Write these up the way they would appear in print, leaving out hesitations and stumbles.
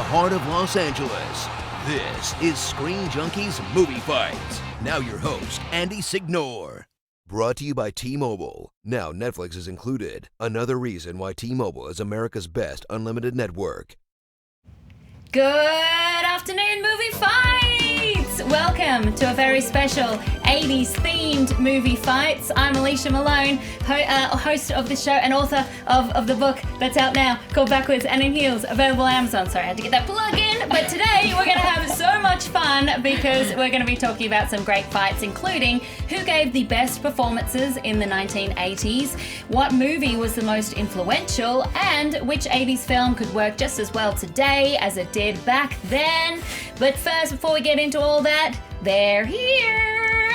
heart of Los Angeles. This is Screen Junkies Movie Fights. Now your host, Andy Signore. Brought to you by T-Mobile. Now Netflix is included. Another reason why T-Mobile is America's best unlimited network. Good afternoon, movie fights! Welcome to a very special 80s themed movie fights. I'm Alicia Malone, host of the show and author of the book that's out now called Backwards and in Heels, available on Amazon. Sorry, I had to get that plug in. But today we're going to have so much fun because we're going to be talking about some great fights, including who gave the best performances in the 1980s, what movie was the most influential, and which 80s film could work just as well today as it did back then. But first, before we get into all that, they're here.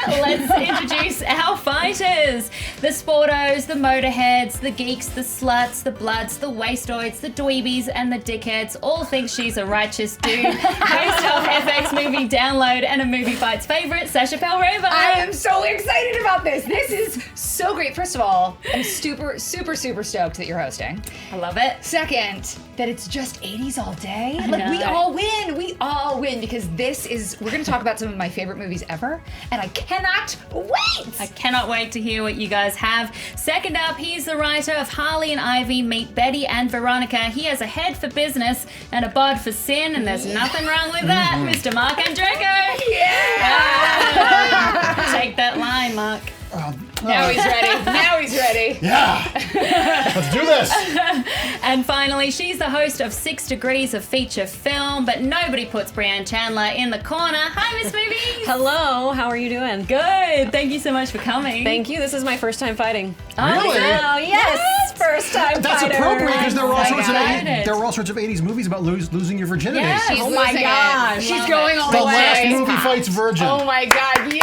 Let's introduce our fighters. The sportos, the motorheads, the geeks, the sluts, the bloods, the wastoids, the dweebies, and the dickheads all think she's a righteous dude. Host of FX Movie Download and a Movie Fights favorite, Sasha Palreva. I am so excited about this. This is so great. First of all, I'm super stoked that you're hosting. I love it. Second, that it's just 80s all day. I Like, know. we all win because we're going to talk about some of my favorite movies ever, and I cannot wait. I cannot wait to hear what you guys have. Second up, he's the writer of Harley and Ivy Meet Betty and Veronica. He has a head for business and a bod for sin, and there's nothing wrong with that, Mr. Mark Andreyko. Yeah! Take that line, Mark. Now he's ready. Yeah! Let's do this! And finally, she's the host of 6 Degrees of Feature Film, but nobody puts Brianne Chandler in the corner. Hi, Miss Movies! Hello, how are you doing? Good. Thank you so much for coming. Thank you. This is my first time fighting. Really? Oh, yes! First time That's fighter. appropriate because there were all sorts of excited. there were all sorts of 80s movies about losing your virginity. Yeah. She's Oh my losing it. gosh. She's going all The the way. last movie fights virgin. Oh my god, yay!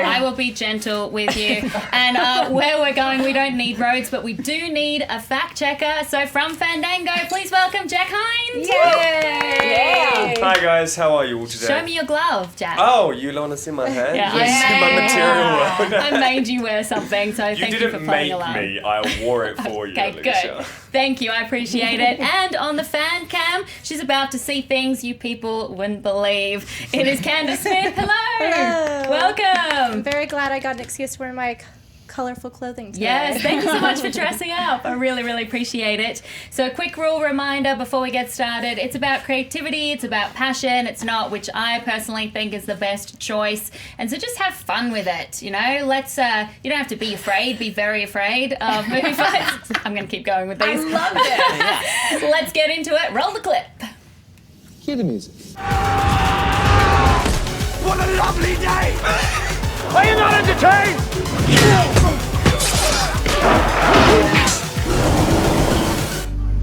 I will be gentle with you. And where we're going, we don't need roads, but we do need a fact checker. So from Fandango, please welcome Jack Hines. Yay! Hi guys, how are you all today? Show me your glove, Jack. Oh, you want to see my hand? Yeah, You see my material. I made you wear something, so thank you for didn't playing make along. me. I wore it for you, Okay, Alicia. good. Thank you, I appreciate it. And on the fan cam, she's about to see things you people wouldn't believe. It is Candace Smith. Hello. Hello. Welcome. Very glad I got an excuse to wear my colorful clothing today. Yes, thank you so much for dressing up. I really appreciate it. So a quick rule reminder before we get started. It's about creativity, it's about passion, it's not, which I personally think is the best choice. And so just have fun with it, you know? Let's, you don't have to be afraid, be very afraid of movie fights. I'm going to keep going with these. I love it. Let's get into it. Roll the clip. Hear the music. What a lovely day! Are you not entertained?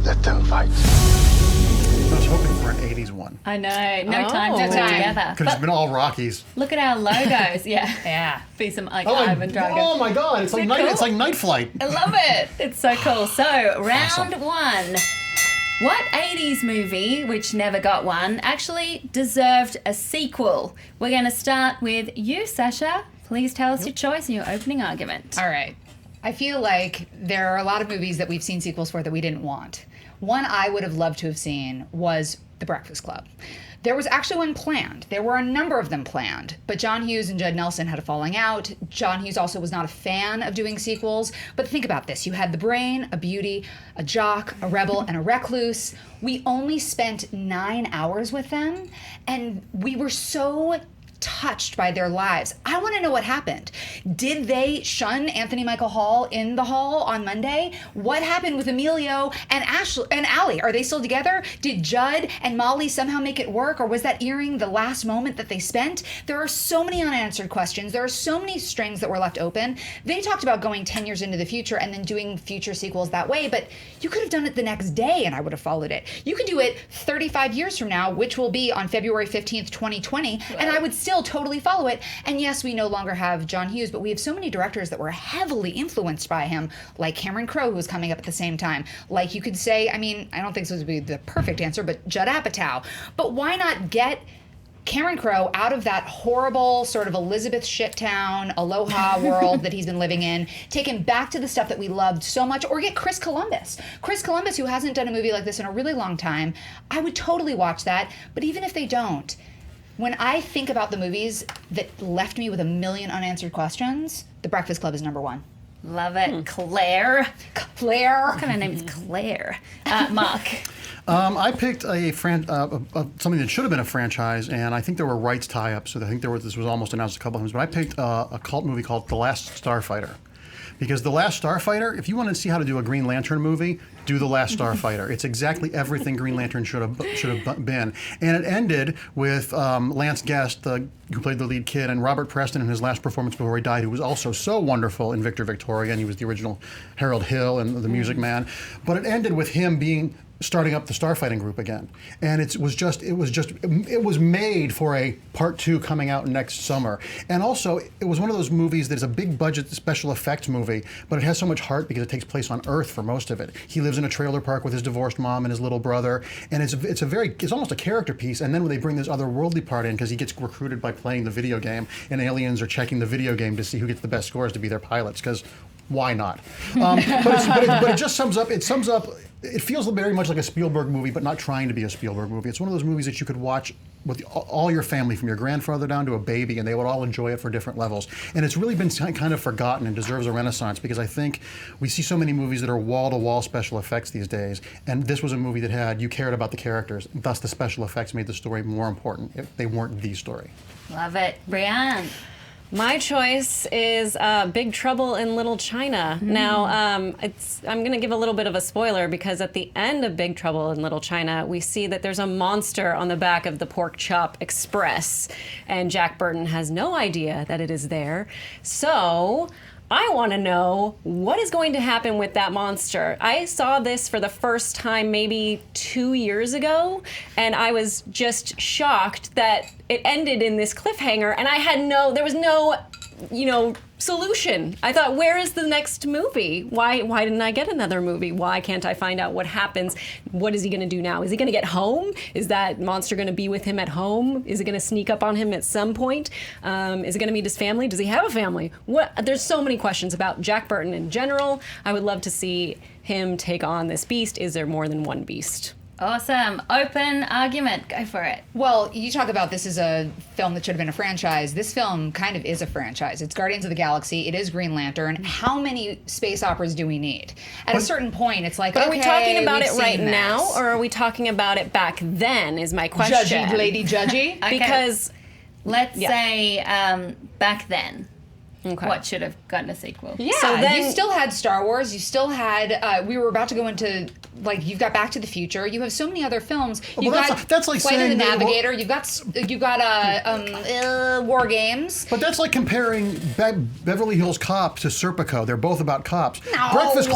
Let them fight. I was hoping for an 80s one. I know, no time to No put time. together. Could have But been all Rockies. look at our logos. Yeah. Yeah. Be some like Oh, Ivan Drago. oh my god, it's like it night cool? it's like Night Flight. I love it. It's so cool. So, round Awesome. one. What 80s movie, which never got one, actually deserved a sequel? We're going to start with you, Sasha. Please tell us your choice and your opening argument. All right. I feel like there are a lot of movies that we've seen sequels for that we didn't want. One I would have loved to have seen was The Breakfast Club. There was actually one planned. There were a number of them planned, but John Hughes and Judd Nelson had a falling out. John Hughes also was not a fan of doing sequels. But think about this. You had the brain, a beauty, a jock, a rebel, and a recluse. We only spent 9 hours with them, and we were so touched by their lives. I want to know what happened. Did they shun Anthony Michael Hall in the hall on Monday? What happened with Emilio and Ashley and Allie? Are they still together? Did Judd and Molly somehow make it work, or was that earring the last moment that they spent? There are so many unanswered questions. There are so many strings that were left open. They talked about going 10 years into the future and then doing future sequels that way, but you could have done it the next day and I would have followed it. You could do it 35 years from now, which will be on February 15th, 2020, and I would still totally follow it. And yes, we no longer have John Hughes, but we have so many directors that were heavily influenced by him, like Cameron Crowe, who was coming up at the same time. Like you could say, I mean, I don't think this would be the perfect answer, but Judd Apatow. But why not get Cameron Crowe out of that horrible sort of Elizabeth shittown, aloha world that he's been living in, take him back to the stuff that we loved so much, or get Chris Columbus. Chris Columbus, who hasn't done a movie like this in a really long time, I would totally watch that. But even if they don't, when I think about the movies that left me with a million unanswered questions, The Breakfast Club is number one. Love it. Claire. Claire. What kind of name is Claire? Mark. I picked something that should have been a franchise, and I think there were rights tie-ups, so I think this was almost announced a couple times, but I picked a cult movie called The Last Starfighter. Because The Last Starfighter, if you want to see how to do a Green Lantern movie, do The Last Starfighter. It's exactly everything Green Lantern should have been. And it ended with Lance Guest, who played the lead kid, and Robert Preston in his last performance before he died, who was also so wonderful in Victor Victoria, and he was the original Harold Hill and the Music Man. But it ended with him starting up the starfighting group again, and it was made for a part 2 coming out next summer. And also, it was one of those movies that is a big budget special effects movie, but it has so much heart because it takes place on Earth for most of it. He lives in a trailer park with his divorced mom and his little brother, and it's almost a character piece. And then when they bring this otherworldly part in, because he gets recruited by playing the video game, and aliens are checking the video game to see who gets the best scores to be their pilots, because why not? But it just sums up. It feels very much like a Spielberg movie, but not trying to be a Spielberg movie. It's one of those movies that you could watch with all your family, from your grandfather down to a baby, and they would all enjoy it for different levels. And it's really been kind of forgotten and deserves a renaissance, because I think we see so many movies that are wall-to-wall special effects these days, and this was a movie that you cared about the characters, thus the special effects made the story more important if they weren't the story. Love it. Brianne. My choice is Big Trouble in Little China. Now, I'm going to give a little bit of a spoiler, because at the end of Big Trouble in Little China, we see that there's a monster on the back of the Pork Chop Express, and Jack Burton has no idea that it is there. So I want to know what is going to happen with that monster. I saw this for the first time maybe 2 years ago, and I was just shocked that it ended in this cliffhanger, and there was no, solution. I thought, where is the next movie? Why didn't I get another movie? Why can't I find out what happens? What is he going to do now? Is he going to get home? Is that monster going to be with him at home? Is it going to sneak up on him at some point? Is it going to meet his family? Does he have a family? There's so many questions about Jack Burton in general. I would love to see him take on this beast. Is there more than one beast? Awesome. Open argument. Go for it. Well, you talk about this is a film that should have been a franchise. This film kind of is a franchise. It's Guardians of the Galaxy. It is Green Lantern. How many space operas do we need? At a certain point, it's like, But okay, are we talking about we've it right seen now, this. or are we talking about it back then, is my question. Judgy, Lady Judgy? Okay. Because Let's say back then. Okay. What should have gotten a sequel? Yeah, So then- you still had Star Wars. You still had. We were about to go into you've got Back to the Future. You have so many other films. You've got that's like Flight of the saying that- Navigator. You've got War Games. But that's like comparing Beverly Hills Cop to Serpico. They're both about cops. No. Breakfast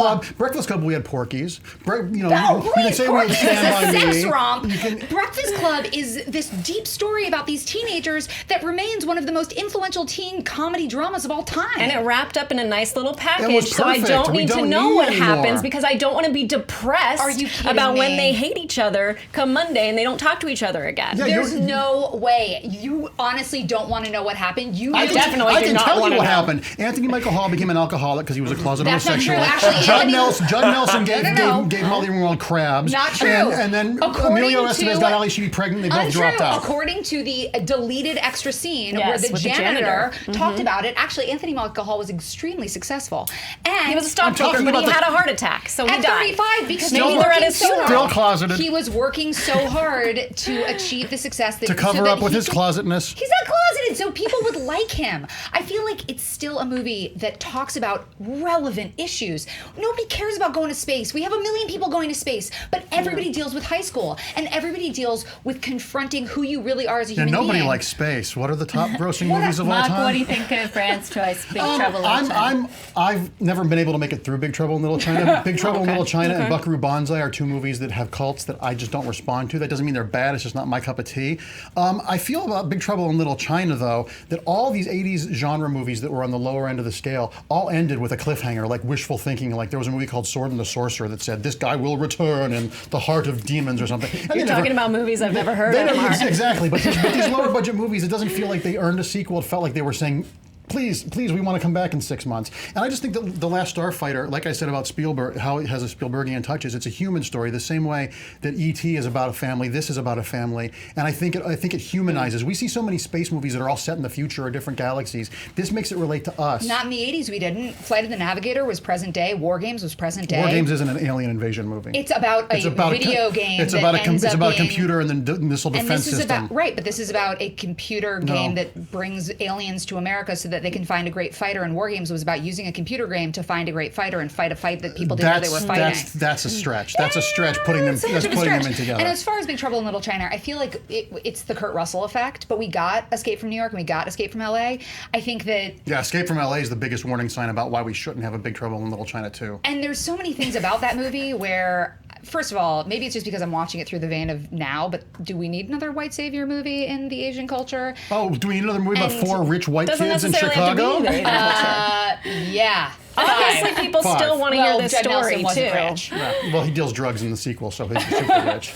Club, we had Porky's. No, you can say we had Porky's Stand is By a sex Me. romp. Breakfast Club is this deep story about these teenagers that remains one of the most influential teen comedy dramas of all time. And it wrapped up in a nice little package, was so I perfect. don't We need to don't know need what anymore. happens, because I don't want to be depressed Are you kidding about when me? they hate each other come Monday and they don't talk to each other again. Yeah, There's no way. You honestly don't want to know what happened. I do not tell wanna you what know. happened. Anthony Michael Hall became an alcoholic because he was a closeted That's not homosexual. true. Actually, Judd Anthony- Nelson No. gave Molly Ringwald crabs. Not true. And then According Emilio Estevez to- got Ali Sheedy pregnant. They both Untrue. dropped out. According to the deleted extra scene Yes, where the with the janitor janitor. talked about it, actually Anthony Michael Hall was extremely successful. And He was a stockbroker, talking but he about had the- a heart attack, so he at died. 35, because Maybe he was they're at working his so funeral. Still hard. closeted. He was working so hard to achieve the success that To cover so that up with he his could- closetness. He's not closeted, so people would like him. I feel like it's still a movie that talks about relevant issues. Nobody cares about going to space. We have 1 million people going to space, but everybody deals with high school, and everybody deals with confronting who you really are as a Yeah, human nobody being. likes space. What are the top grossing movies of all Mark, time? what do you think of Brian's choice? Big Trouble in Little China. I've never been able to make it through Big Trouble in Little China. Big Trouble in Little China and Buckaroo Banzai are two movies that have cults that I just don't respond to. That doesn't mean they're bad. It's just not my cup of tea. I feel about Big Trouble in Little China, though, that all these 80s genre movies that were on the lower end of the scale all ended with a cliffhanger, like wishful thinking. Like there was a movie called Sword and the Sorcerer that said, this guy will return in the heart of demons or something. And You're talking about movies I've never heard of. Exactly, but these lower budget movies, it doesn't feel like they earned a sequel. It felt like they were saying, please, we want to come back in 6 months. And I just think that The Last Starfighter, like I said about Spielberg, how it has a Spielbergian touches, it's a human story, the same way that E.T. is about a family, this is about a family. And I think it humanizes. We see so many space movies that are all set in the future or different galaxies. This makes it relate to us. Not in the 80s, we didn't. Flight of the Navigator was present day. War Games was present day. War Games isn't an alien invasion movie. It's about a video game. It's about a computer and the missile defense system. But this is about a computer game that brings aliens to America so that they can find a great fighter. And War Games was about using a computer game to find a great fighter and fight a fight that people didn't know they were fighting. That's a stretch. That's a stretch putting them in together. And as far as Big Trouble in Little China, I feel like it's the Kurt Russell effect, but we got Escape from New York and we got Escape from LA. I think that... Yeah, Escape from LA is the biggest warning sign about why we shouldn't have a Big Trouble in Little China too. And there's so many things about that movie where... First of all, maybe it's just because I'm watching it through the vein of now, but do we need another white savior movie in the Asian culture? Oh, do we need another movie about 4 rich white kids in Chicago? Have to be Yeah. Obviously, people still want to hear this Judd story, Nelson too. wasn't rich. Yeah. Well, he deals drugs in the sequel, so he's super rich.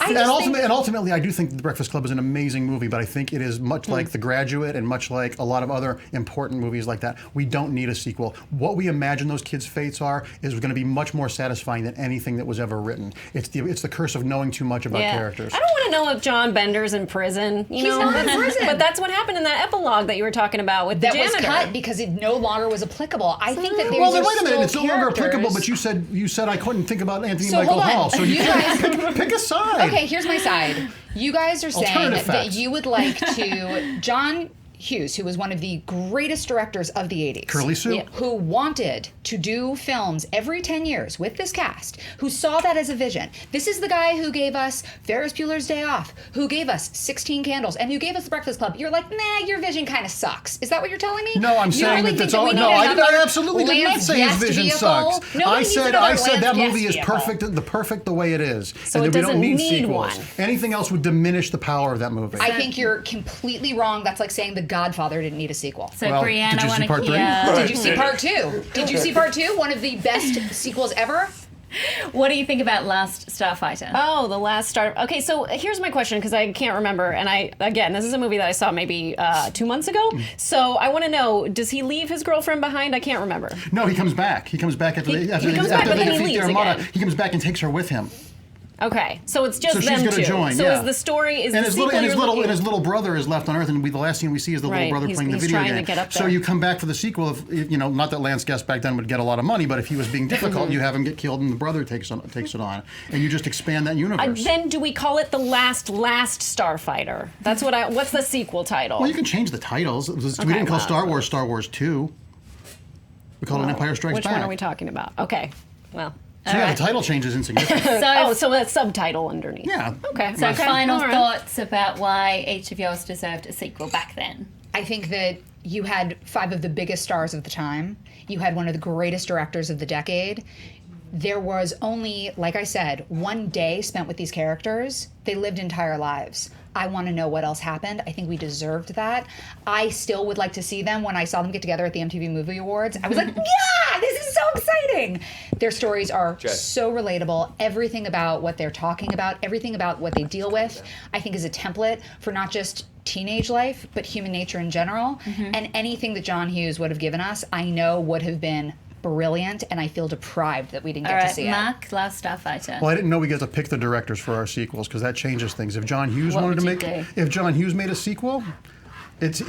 And ultimately, I do think The Breakfast Club is an amazing movie, but I think it is much like The Graduate and much like a lot of other important movies like that. We don't need a sequel. What we imagine those kids' fates are is going to be much more satisfying than anything that was ever written. It's the curse of knowing too much about characters. I don't want to know if John Bender's in prison. He's not in prison. But that's what happened in that epilogue that you were talking about with the janitor. That was cut because it no longer was applicable. I think that there's wait a minute. It's no longer applicable, but you said I couldn't think about Anthony Michael Hall. So you guys pick a side. Okay, here's my side. You guys are saying that you would like to... John Hughes, who was one of the greatest directors of the 80s. Curly Sue. Who wanted to do films every 10 years with this cast, who saw that as a vision. This is the guy who gave us Ferris Bueller's Day Off, who gave us 16 Candles, and who gave us The Breakfast Club. You're like, nah, your vision kind of sucks. Is that what you're telling me? No, I'm saying that that's all. No, I absolutely did not say his vision sucks. I said that movie is perfect, the way it is, so and that we don't need sequels. One. Anything else would diminish the power of that movie. I think you're completely wrong. That's like saying The Godfather didn't need a sequel. So, Brianne, I want to hear. Did you see part 2? Did you see part 2? One of the best sequels ever. What do you think about Last Starfighter? Oh, The Last Star. Okay, so here's my question because I can't remember, and this is a movie that I saw maybe 2 months ago. So I want to know: does he leave his girlfriend behind? I can't remember. No, he comes back. He comes back after they defeat the Armada. He comes back and takes her with him. Okay, so it's just them she's two. Join, so is the story and his little brother is left on Earth, and the last scene we see is the little brother playing the video game. To get up there. So you come back for the sequel. If not that Lance Guest back then would get a lot of money, but if he was being difficult, you have him get killed, and the brother takes it on, and you just expand that universe. Then do we call it The Last Starfighter? That's what what's the sequel title? Well, you can change the titles. We didn't call Star Wars 2. We called it Empire Strikes Back. Which one are we talking about? Okay, well. So the title change is insignificant. So a subtitle underneath. Yeah. Okay. So final thoughts about why each of yours deserved a sequel back then. I think that you had 5 of the biggest stars of the time. You had one of the greatest directors of the decade. There was only, like I said, 1 day spent with these characters. They lived entire lives. I want to know what else happened. I think we deserved that. I still would like to see them. When I saw them get together at the MTV Movie Awards, I was like, yeah, this is so exciting. Their stories are so relatable. Everything about what they're talking about, everything about what they deal with, I think is a template for not just teenage life, but human nature in general. And anything that John Hughes would have given us, I know would have been brilliant, and I feel deprived that we didn't get to see Mark, Last Starfighter. Well, I didn't know we get to pick the directors for our sequels because that changes things. If John Hughes if John Hughes made a sequel,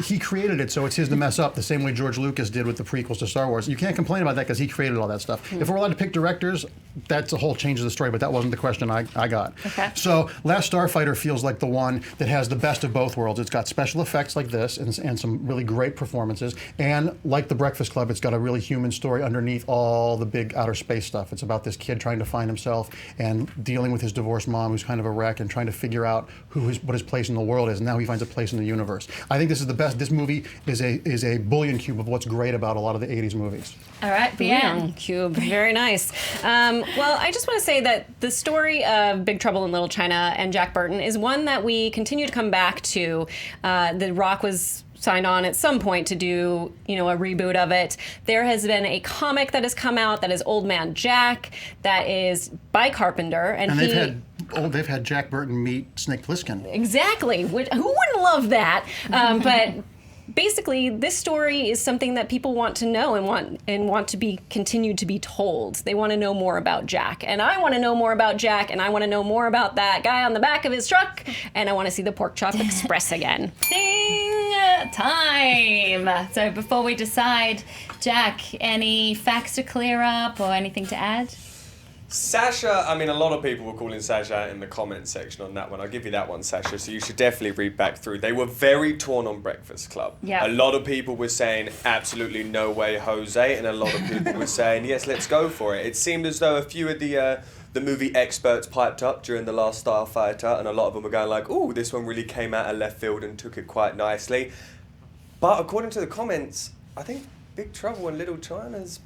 he created it, so it's his to mess up the same way George Lucas did with the prequels to Star Wars. You can't complain about that because he created all that stuff. If we're allowed to pick directors, that's a whole change of the story, but that wasn't the question I got. Okay. So Last Starfighter feels like the one that has the best of both worlds. It's got special effects like this and some really great performances, and like The Breakfast Club, it's got a really human story underneath all the big outer space stuff. It's about this kid trying to find himself and dealing with his divorced mom who's kind of a wreck and trying to figure out what his place in the world is, and now he finds a place in the universe. I think this is the best. This movie is a bullion cube of what's great about a lot of the 80s movies. All right, Bianne. Cube, very nice. Well, I just want to say that the story of Big Trouble in Little China and Jack Burton is one that we continue to come back to. The Rock was signed on at some point to do, a reboot of it. There has been a comic that has come out that is Old Man Jack, that is by Carpenter, and they've had Jack Burton meet Snake Plissken. Exactly. Who wouldn't love that? But basically, this story is something that people want to know and want to be continued to be told. They want to know more about Jack, and I want to know more about Jack, and I want to know more about that guy on the back of his truck, and I want to see the Pork Chop Express again. Ding time. So before we decide, Jack, any facts to clear up or anything to add? Sasha, a lot of people were calling Sasha in the comment section on that one. I'll give you that one, Sasha, so you should definitely read back through. They were very torn on Breakfast Club. Yeah. A lot of people were saying, absolutely no way, Jose, and a lot of people were saying, yes, let's go for it. It seemed as though a few of the movie experts piped up during the last Starfighter, and a lot of them were going like, ooh, this one really came out of left field and took it quite nicely. But according to the comments, I think Big Trouble in Little China is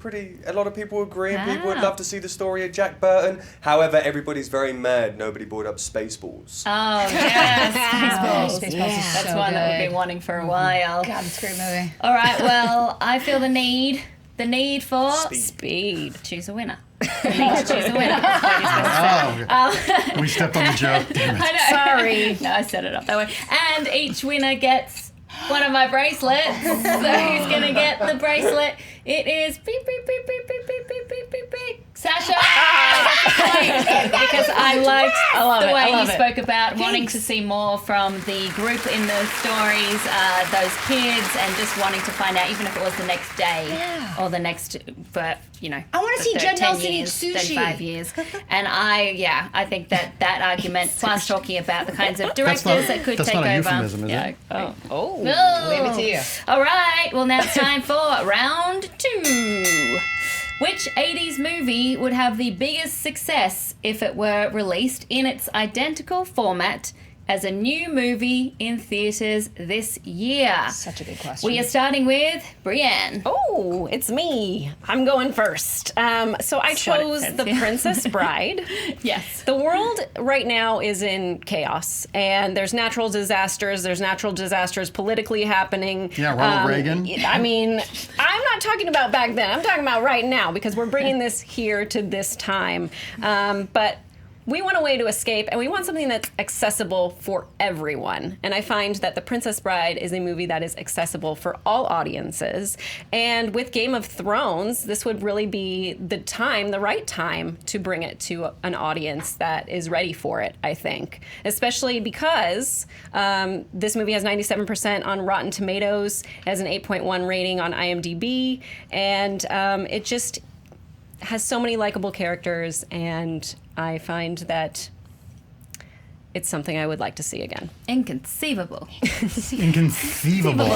a lot of people agree, and people would love to see the story of Jack Burton. However, everybody's very mad nobody brought up Spaceballs. Oh, yes. Spaceballs. Spaceballs is That's so one that good. we've been wanting for a while. God, it's a great movie. All right, well, I feel the need for Speed. choose a winner. The need to choose a winner. That's what you're supposed to say. We stepped on the joke. Damn it. I know. Sorry. No, I set it up that way. And each winner gets one of my bracelets. So who's going to get the bracelet? It is beep, beep, beep, beep, beep, beep, beep, beep, beep, beep. Sasha! Because I liked the way you spoke about wanting to see more from the group in the stories, those kids, and just wanting to find out, even if it was the next day or the next, but, I want to see Judd Nelson eat sushi. 35 years. And I think that argument, plus talking about the kinds of directors that could that's take not a over. euphemism, is it? Oh. Leave it to you. All right. Well, now it's time for round 2. Which 80s movie would have the biggest success if it were released in its identical format as a new movie in theaters this year? Such a good question. We are starting with Brienne. Oh, it's me. I'm going first. So I chose The Princess Bride. Yes. The world right now is in chaos, and there's natural disasters. There's natural disasters politically happening. Yeah, Ronald Reagan. I'm not talking about back then. I'm talking about right now, because we're bringing this here to this time. But we want a way to escape, and we want something that's accessible for everyone. And I find that The Princess Bride is a movie that is accessible for all audiences. And with Game of Thrones, this would really be the right time to bring it to an audience that is ready for it, I think. Especially because this movie has 97% on Rotten Tomatoes, has an 8.1 rating on IMDb, and it just has so many likable characters, and I find that it's something I would like to see again. Inconceivable. Inconceivable.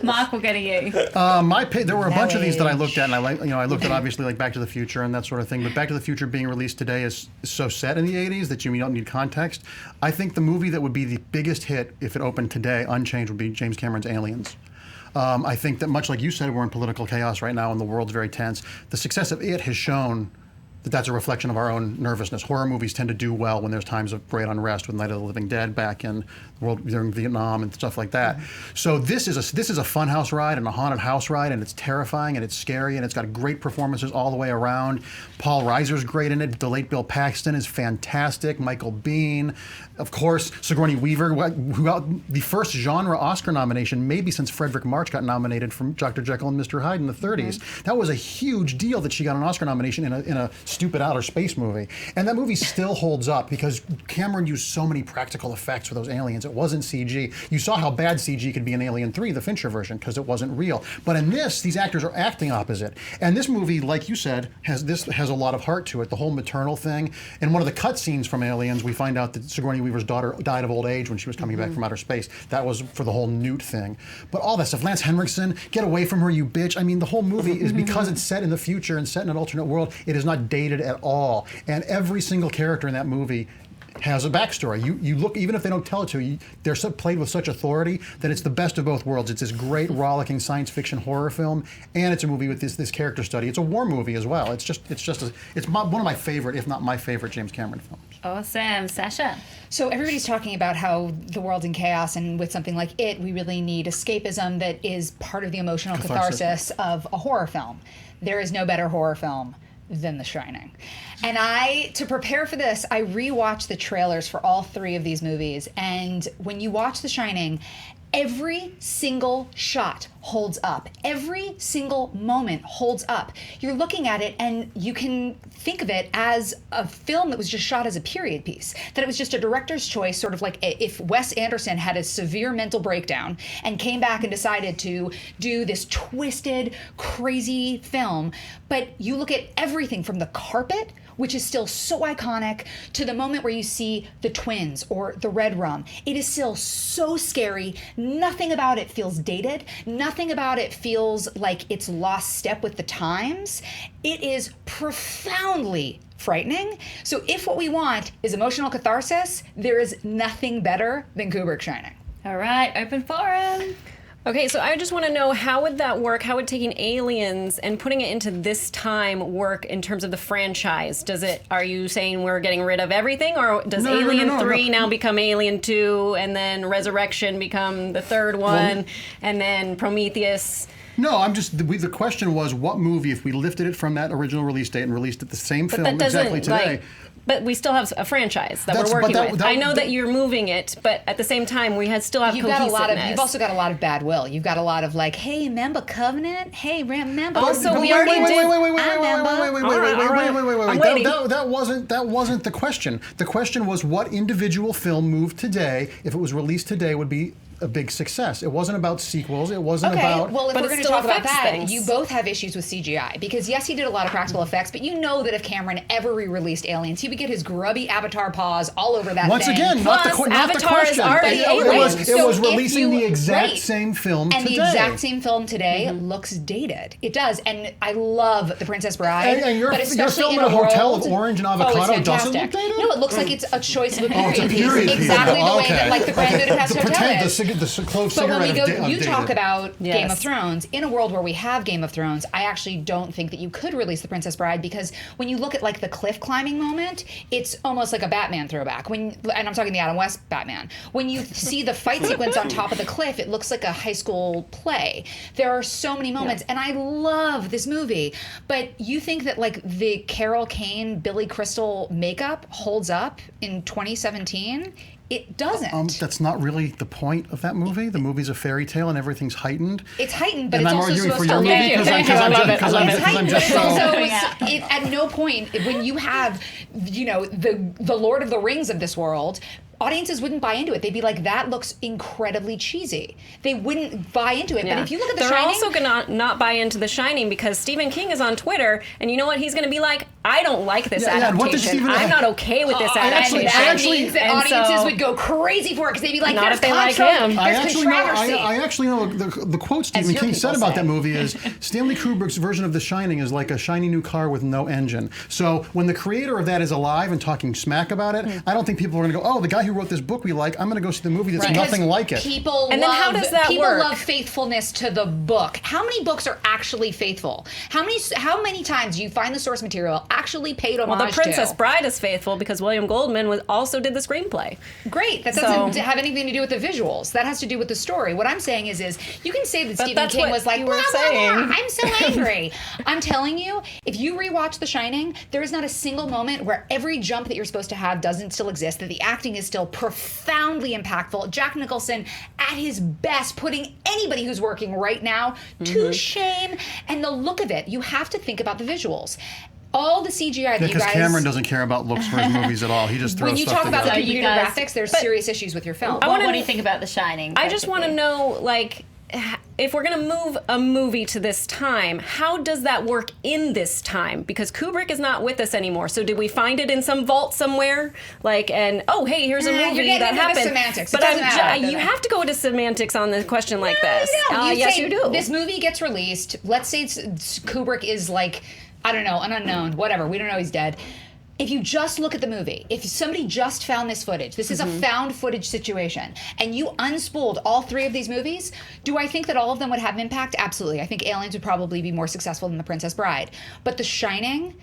Mark, we'll go to you. There were a bunch of these that I looked at, and I looked at obviously like Back to the Future and that sort of thing. But Back to the Future being released today is so set in the 80s that you don't need context. I think the movie that would be the biggest hit if it opened today, unchanged, would be James Cameron's Aliens. I think that much like you said, we're in political chaos right now and the world's very tense. The success of it has shown that that's a reflection of our own nervousness. Horror movies tend to do well when there's times of great unrest, with Night of the Living Dead back in the world during Vietnam and stuff like that. So this is a funhouse ride and a haunted house ride, and it's terrifying and it's scary, and it's got great performances all the way around. Paul Reiser's great in it. The late Bill Paxton is fantastic. Michael Biehn, of course, Sigourney Weaver, who got the first genre Oscar nomination maybe since Frederick March got nominated from Dr. Jekyll and Mr. Hyde in the 30s. That was a huge deal that she got an Oscar nomination in a stupid outer space movie. And that movie still holds up because Cameron used so many practical effects for those aliens. It wasn't CG. You saw how bad CG could be in Alien 3, the Fincher version, because it wasn't real. But in this, these actors are acting opposite. And this movie, like you said, has a lot of heart to it. The whole maternal thing. In one of the cut scenes from Aliens, we find out that Sigourney Weaver's daughter died of old age when she was coming back from outer space. That was for the whole Newt thing. But all that stuff, Lance Henriksen, get away from her, you bitch. I mean, the whole movie is because it's set in the future and set in an alternate world, it is not dated at all. And every single character in that movie has a backstory. You look, even if they don't tell it to you, they're played with such authority that it's the best of both worlds. It's this great rollicking science fiction horror film, and it's a movie with this character study. It's a war movie as well. It's one of my favorite, if not my favorite, James Cameron films. Awesome. Sasha? So everybody's talking about how the world's in chaos, and with something like it, we really need escapism that is part of the emotional catharsis of a horror film. There is no better horror film than The Shining. And to prepare for this, I rewatched the trailers for all three of these movies. And when you watch The Shining, every single shot holds up. Every single moment holds up. You're looking at it and you can think of it as a film that was just shot as a period piece. That it was just a director's choice, sort of like if Wes Anderson had a severe mental breakdown and came back and decided to do this twisted, crazy film. But you look at everything from the carpet, which is still so iconic, to the moment where you see the twins or the red rum. It is still so scary. Nothing about it feels dated. Nothing about it feels like it's lost step with the times. It is profoundly frightening. So if what we want is emotional catharsis, there is nothing better than Kubrick's Shining. All right, open forum. Okay, so I just want to know, how would that work? How would taking Aliens and putting it into this time work in terms of the franchise? Are you saying we're getting rid of everything, or does Alien 3 now become Alien 2, and then Resurrection become the third one, and then Prometheus? No, the question was, what movie, if we lifted it from that original release date and released it the same film exactly today? But we still have a franchise that we're working with. I know that you're moving it, but at the same time, we still have cohesiveness. You've also got a lot of bad will. You've got a lot of like, hey, remember Covenant? Hey, remember. Also, we already did. Wait. That wasn't the question. The question was, what individual film moved today, if it was released today, would be a big success. It wasn't about sequels. It wasn't about... Well, if we're going to talk about that, you both have issues with CGI. Because yes, he did a lot of practical effects, but you know that if Cameron ever re-released Aliens, he would get his grubby Avatar paws all over that Once thing. again, not the question. It was releasing the exact same film today. And the exact same film today looks dated. It does. And I love The Princess Bride. And your but especially film in a hotel of orange and avocado doesn't look dated? No, it looks like it's a choice of a it's a period piece. period piece. Exactly the way that like the Grand Budapest Hotel is. The clove But when cigarette you talk about Yes. Game of Thrones, in a world where we have Game of Thrones, I actually don't think that you could release The Princess Bride, because when you look at like the cliff climbing moment, it's almost like a Batman throwback. And I'm talking the Adam West Batman. When you see the fight sequence on top of the cliff, it looks like a high school play. There are so many moments, and I love this movie. But you think that like the Carol Kane, Billy Crystal makeup holds up in 2017? It doesn't. That's not really the point of that movie. The movie's a fairy tale and everything's heightened. It's heightened, but and it's I'm also arguing supposed for your to movie because I'm just so... At no point, when you have, the Lord of the Rings of this world, audiences wouldn't buy into it. They'd be like, that looks incredibly cheesy. They wouldn't buy into it. Yeah. But if you look at The They're Shining... also going to not buy into The Shining because Stephen King is on Twitter, and you know what? He's going to be like, I don't like this adaptation. I'm not okay with this adaptation. That means that audiences would go crazy for it because they'd be like, there's controversy. I actually know the quote Stephen King said about that movie is, Stanley Kubrick's version of The Shining is like a shiny new car with no engine. So when the creator of that is alive and talking smack about it, I don't think people are going to go, oh, the guy who wrote this book we like, I'm going to go see the movie that's nothing like it. People love faithfulness to the book. How many books are actually faithful? How many times do you find the source material actually paid homage to? Well, The Princess Bride is faithful because William Goldman also did the screenplay. Great. That doesn't have anything to do with the visuals. That has to do with the story. What I'm saying is you can say that Stephen King was like, blah, blah, blah, I'm so angry. I'm telling you, if you rewatch The Shining, there is not a single moment where every jump that you're supposed to have doesn't still exist, that the acting is still profoundly impactful. Jack Nicholson at his best, putting anybody who's working right now to shame. And the look of it, you have to think about the visuals. All the CGI that you guys... Because Cameron doesn't care about looks for his movies at all. He just throws stuff together. When you talk about the computer graphics, there's serious issues with your film. What do you think about The Shining? I just want to know, like, if we're going to move a movie to this time, how does that work in this time? Because Kubrick is not with us anymore. So did we find it in some vault somewhere? Like, and hey, here's a movie that happened. Semantics. But you have to go into semantics on the question like this. Yes, you do. This movie gets released. Let's say Kubrick is like, I don't know, an unknown, whatever. We don't know he's dead. if you just look at the movie, if somebody just found this footage, this is a found footage situation, and you unspooled all 3 of these movies, do I think that all of them would have an impact? Absolutely. I think Aliens would probably be more successful than The Princess Bride. But The Shining,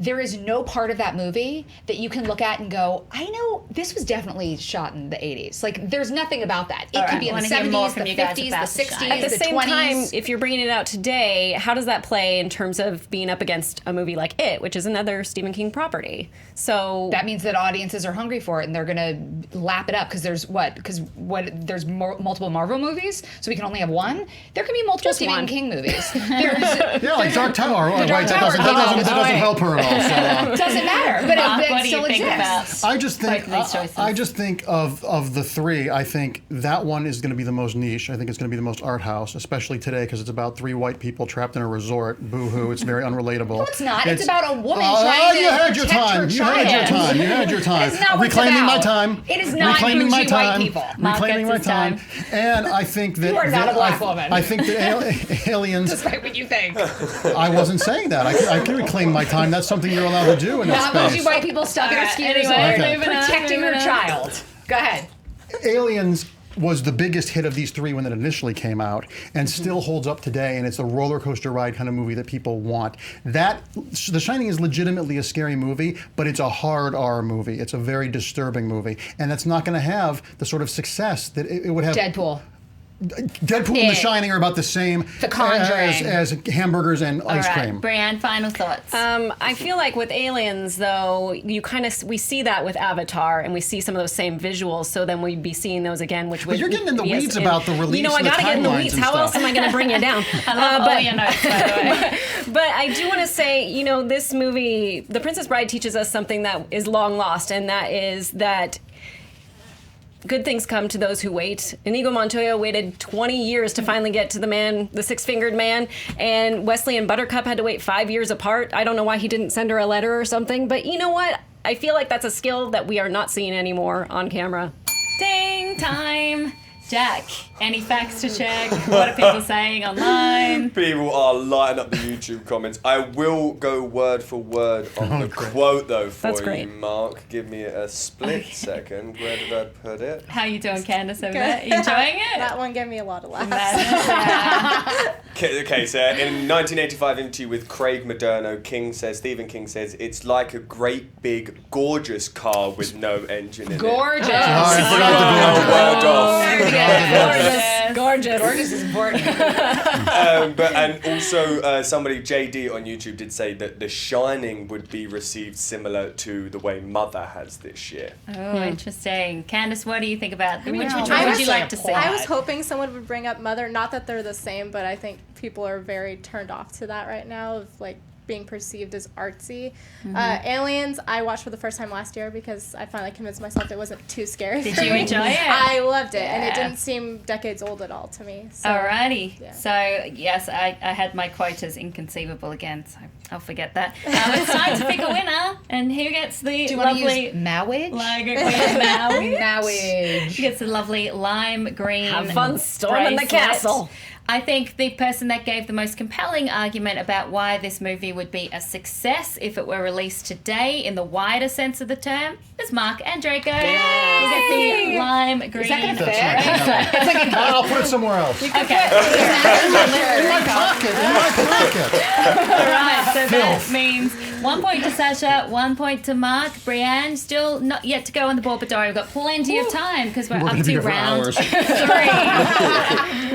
there is no part of that movie that you can look at and go, I know this was definitely shot in the 80s. Like, there's nothing about that. It could be in the 70s, the 50s, the 60s, At the the same 20s. time, if you're bringing it out today, how does that play in terms of being up against a movie like It, which is another Stephen King property? So that means that audiences are hungry for it and they're going to lap it up because there's multiple Marvel movies, so we can only have one. There can be multiple Stephen King movies. Yeah, like Dark Tower. Right, that doesn't help her at all. So, doesn't matter, but Mark, it what do you still think exists. about I just think both of these choices? I just think of the 3. I think that one is going to be the most niche. I think it's going to be the most art house, especially today because it's about 3 white people trapped in a resort. Boo hoo! It's very unrelatable. No, it's not. It's about a woman trying to you had your protect time. her You child. had your time. You had your time. It's not what it's Reclaiming my about. time. It is not Reclaiming my bougie white time. people. Mark Reclaiming my gets his time. And I think that You are not a black I, woman. I think that Aliens. Despite what you think. I wasn't saying that. I can reclaim my time. That's something you're allowed to do in that Not bougie space. white people stuck in a Alright, ski anyway, resort moving on, protecting moving her on. child. Go ahead. Aliens was the biggest hit of these 3 when it initially came out, and still holds up today. And it's a roller coaster ride kind of movie that people want. The Shining is legitimately a scary movie, but it's a hard R movie. It's a very disturbing movie, and that's not going to have the sort of success that it would have. Deadpool. Deadpool and The Shining are about the same The Conjuring. as hamburgers and ice All right, cream. Brianne, final thoughts. I feel like with Aliens, though, we see that with Avatar, and we see some of those same visuals. So then we'd be seeing those again, which would. But you're getting in the be weeds about the release. You know, I and the gotta get in the timelines weeds. and How stuff. else am I going to bring you down? I love all your notes, by the way. But I do want to say, you know, this movie, The Princess Bride, teaches us something that is long lost, and that is that good things come to those who wait. Inigo Montoya waited 20 years to finally get to the 6-fingered man, and Wesley and Buttercup had to wait 5 years apart. I don't know why he didn't send her a letter or something, but you know what? I feel like that's a skill that we are not seeing anymore on camera. Ding time. Jack, any facts to check? What are people saying online? People are lighting up the YouTube comments. I will go word for word on the quote, though, for That's you, great. Mark. Give me a split second. Where did I put it? How you doing, Candace, over there? You enjoying it? That one gave me a lot of laughs. Okay, so in 1985 interview with Craig Moderno, Stephen King says, it's like a great big gorgeous car with no engine in it. Gorgeous. I forgot Word off. Gorgeous. Gorgeous is important. And also somebody, JD on YouTube, did say that The Shining would be received similar to the way Mother has this year. Oh, interesting. Candace, what do you think about which know. one I would was you like to see? I was hoping someone would bring up Mother. Not that they're the same, but I think people are very turned off to that right now of like being perceived as artsy. Aliens, I watched for the first time last year because I finally convinced myself it wasn't too scary. Did for you me. enjoy it? I loved it, and it Yeah. didn't seem decades old at all to me. So, Alrighty. yeah. So, yes, I had my quote as inconceivable again, so I'll forget that. It's time to pick a winner, and who gets the Do you want to lovely... use Mowage? Maui. Mowage. She gets the lovely lime green. Have fun storming the bracelet. castle. I think the person that gave the most compelling argument about why this movie would be a success if it were released today in the wider sense of the term is Mark and Draco. You get the lime green. Is that going to fit? That's It's like a I'll put it somewhere else. Okay. In my pocket. All right, so that Filth. means 1 point to Sasha, 1 point to Mark. Brianne, still not yet to go on the board, but don't worry, we've got plenty of time because we're We're up gonna be to here for round hours. 3.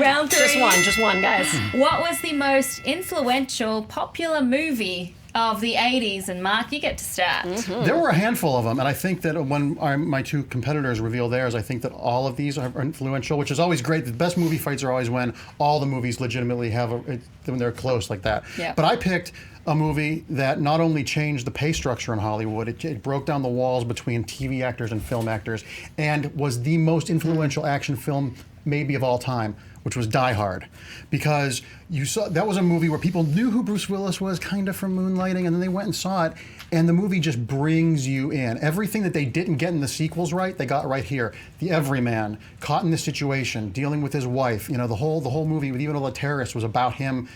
Round 3. Just one, guys. What was the most influential popular movie of the 80s? And Mark, you get to start. There were a handful of them, and I think that when my two competitors reveal theirs, I think that all of these are influential, which is always great. The best movie fights are always when all the movies legitimately have when they're close like that. Yeah. But I picked a movie that not only changed the pay structure in Hollywood, it broke down the walls between TV actors and film actors, and was the most influential action film maybe of all time, which was Die Hard, because you saw that was a movie where people knew who Bruce Willis was kind of from Moonlighting, and then they went and saw it, and the movie just brings you in. Everything that they didn't get in the sequels right, they got right here. The everyman, caught in this situation, dealing with his wife, the whole movie with Even Though the Terrorist was about him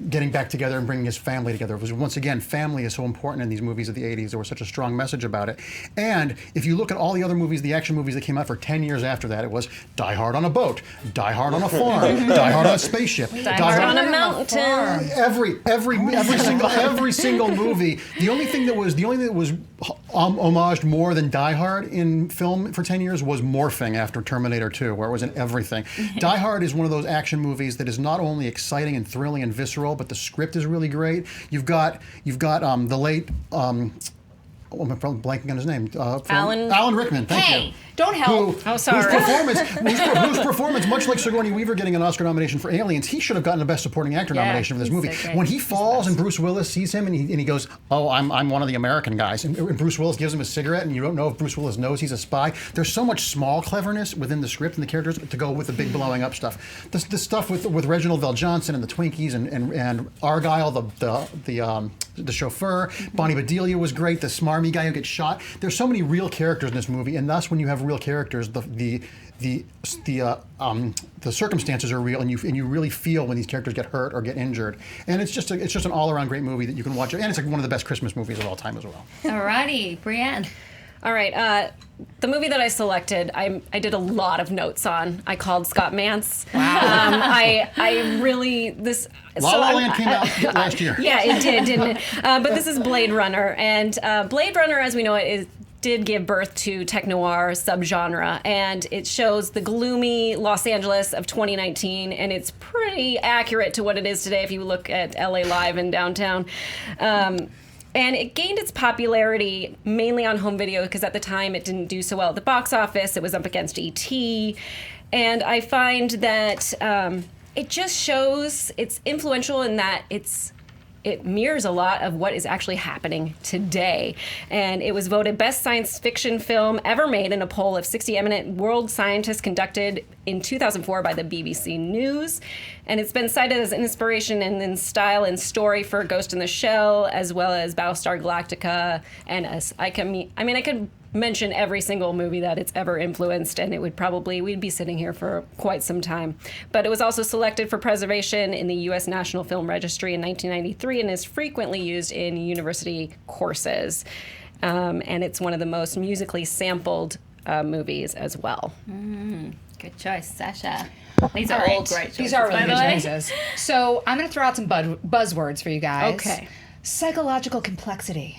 getting back together and bringing his family together. It was, once again, family is so important in these movies of the 80s. There was such a strong message about it. And if you look at all the other movies, the action movies that came out for 10 years after that, it was Die Hard on a boat, Die Hard on a farm, Die Hard on a spaceship, Die Hard on a mountain. Every single movie. The only thing that was homaged more than Die Hard in film for 10 years was morphing after Terminator 2, where it was in everything. Die Hard is one of those action movies that is not only exciting and thrilling and visceral, but the script is really great. You've got the late I'm blanking on his name. Alan Rickman. Thank you. Don't help. Sorry. Whose performance, much like Sigourney Weaver getting an Oscar nomination for Aliens, he should have gotten a Best Supporting Actor nomination for this movie. So great. When he falls and Bruce Willis sees him and he goes, "Oh, I'm one of the American guys," and Bruce Willis gives him a cigarette, and you don't know if Bruce Willis knows he's a spy. There's so much small cleverness within the script and the characters to go with the big blowing up stuff. The stuff with Reginald VelJohnson and the Twinkies and Argyle, the chauffeur. Bonnie Bedelia was great. The smarmy guy who gets shot. There's so many real characters in this movie, and thus when you have real characters, the circumstances are real, and you really feel when these characters get hurt or get injured. And it's just an all around great movie that you can watch, and it's like one of the best Christmas movies of all time as well. Alrighty, Brienne. All right. The movie that I selected, I did a lot of notes on. I called Scott Mance. Wow. I really this. La La Land came out last year. Yeah, it did, didn't it? But this is Blade Runner, and Blade Runner, as we know it, did give birth to tech-noir subgenre, and it shows the gloomy Los Angeles of 2019, and it's pretty accurate to what it is today if you look at LA Live in downtown. And it gained its popularity mainly on home video because at the time it didn't do so well at the box office. It was up against E.T. And I find that it just shows it's influential in that it mirrors a lot of what is actually happening today. And it was voted best science fiction film ever made in a poll of 60 eminent world scientists conducted in 2004 by the BBC News. And it's been cited as an inspiration in style and story for Ghost in the Shell, as well as Battlestar Galactica. And I could mention every single movie that it's ever influenced, and we'd be sitting here for quite some time. But it was also selected for preservation in the U.S. National Film Registry in 1993 and is frequently used in university courses. And it's one of the most musically sampled movies as well. Good choice, Sasha. These All are all right. great choices. These are really by the good way. choices. So I'm going to throw out some buzzwords for you guys. Okay. Psychological complexity,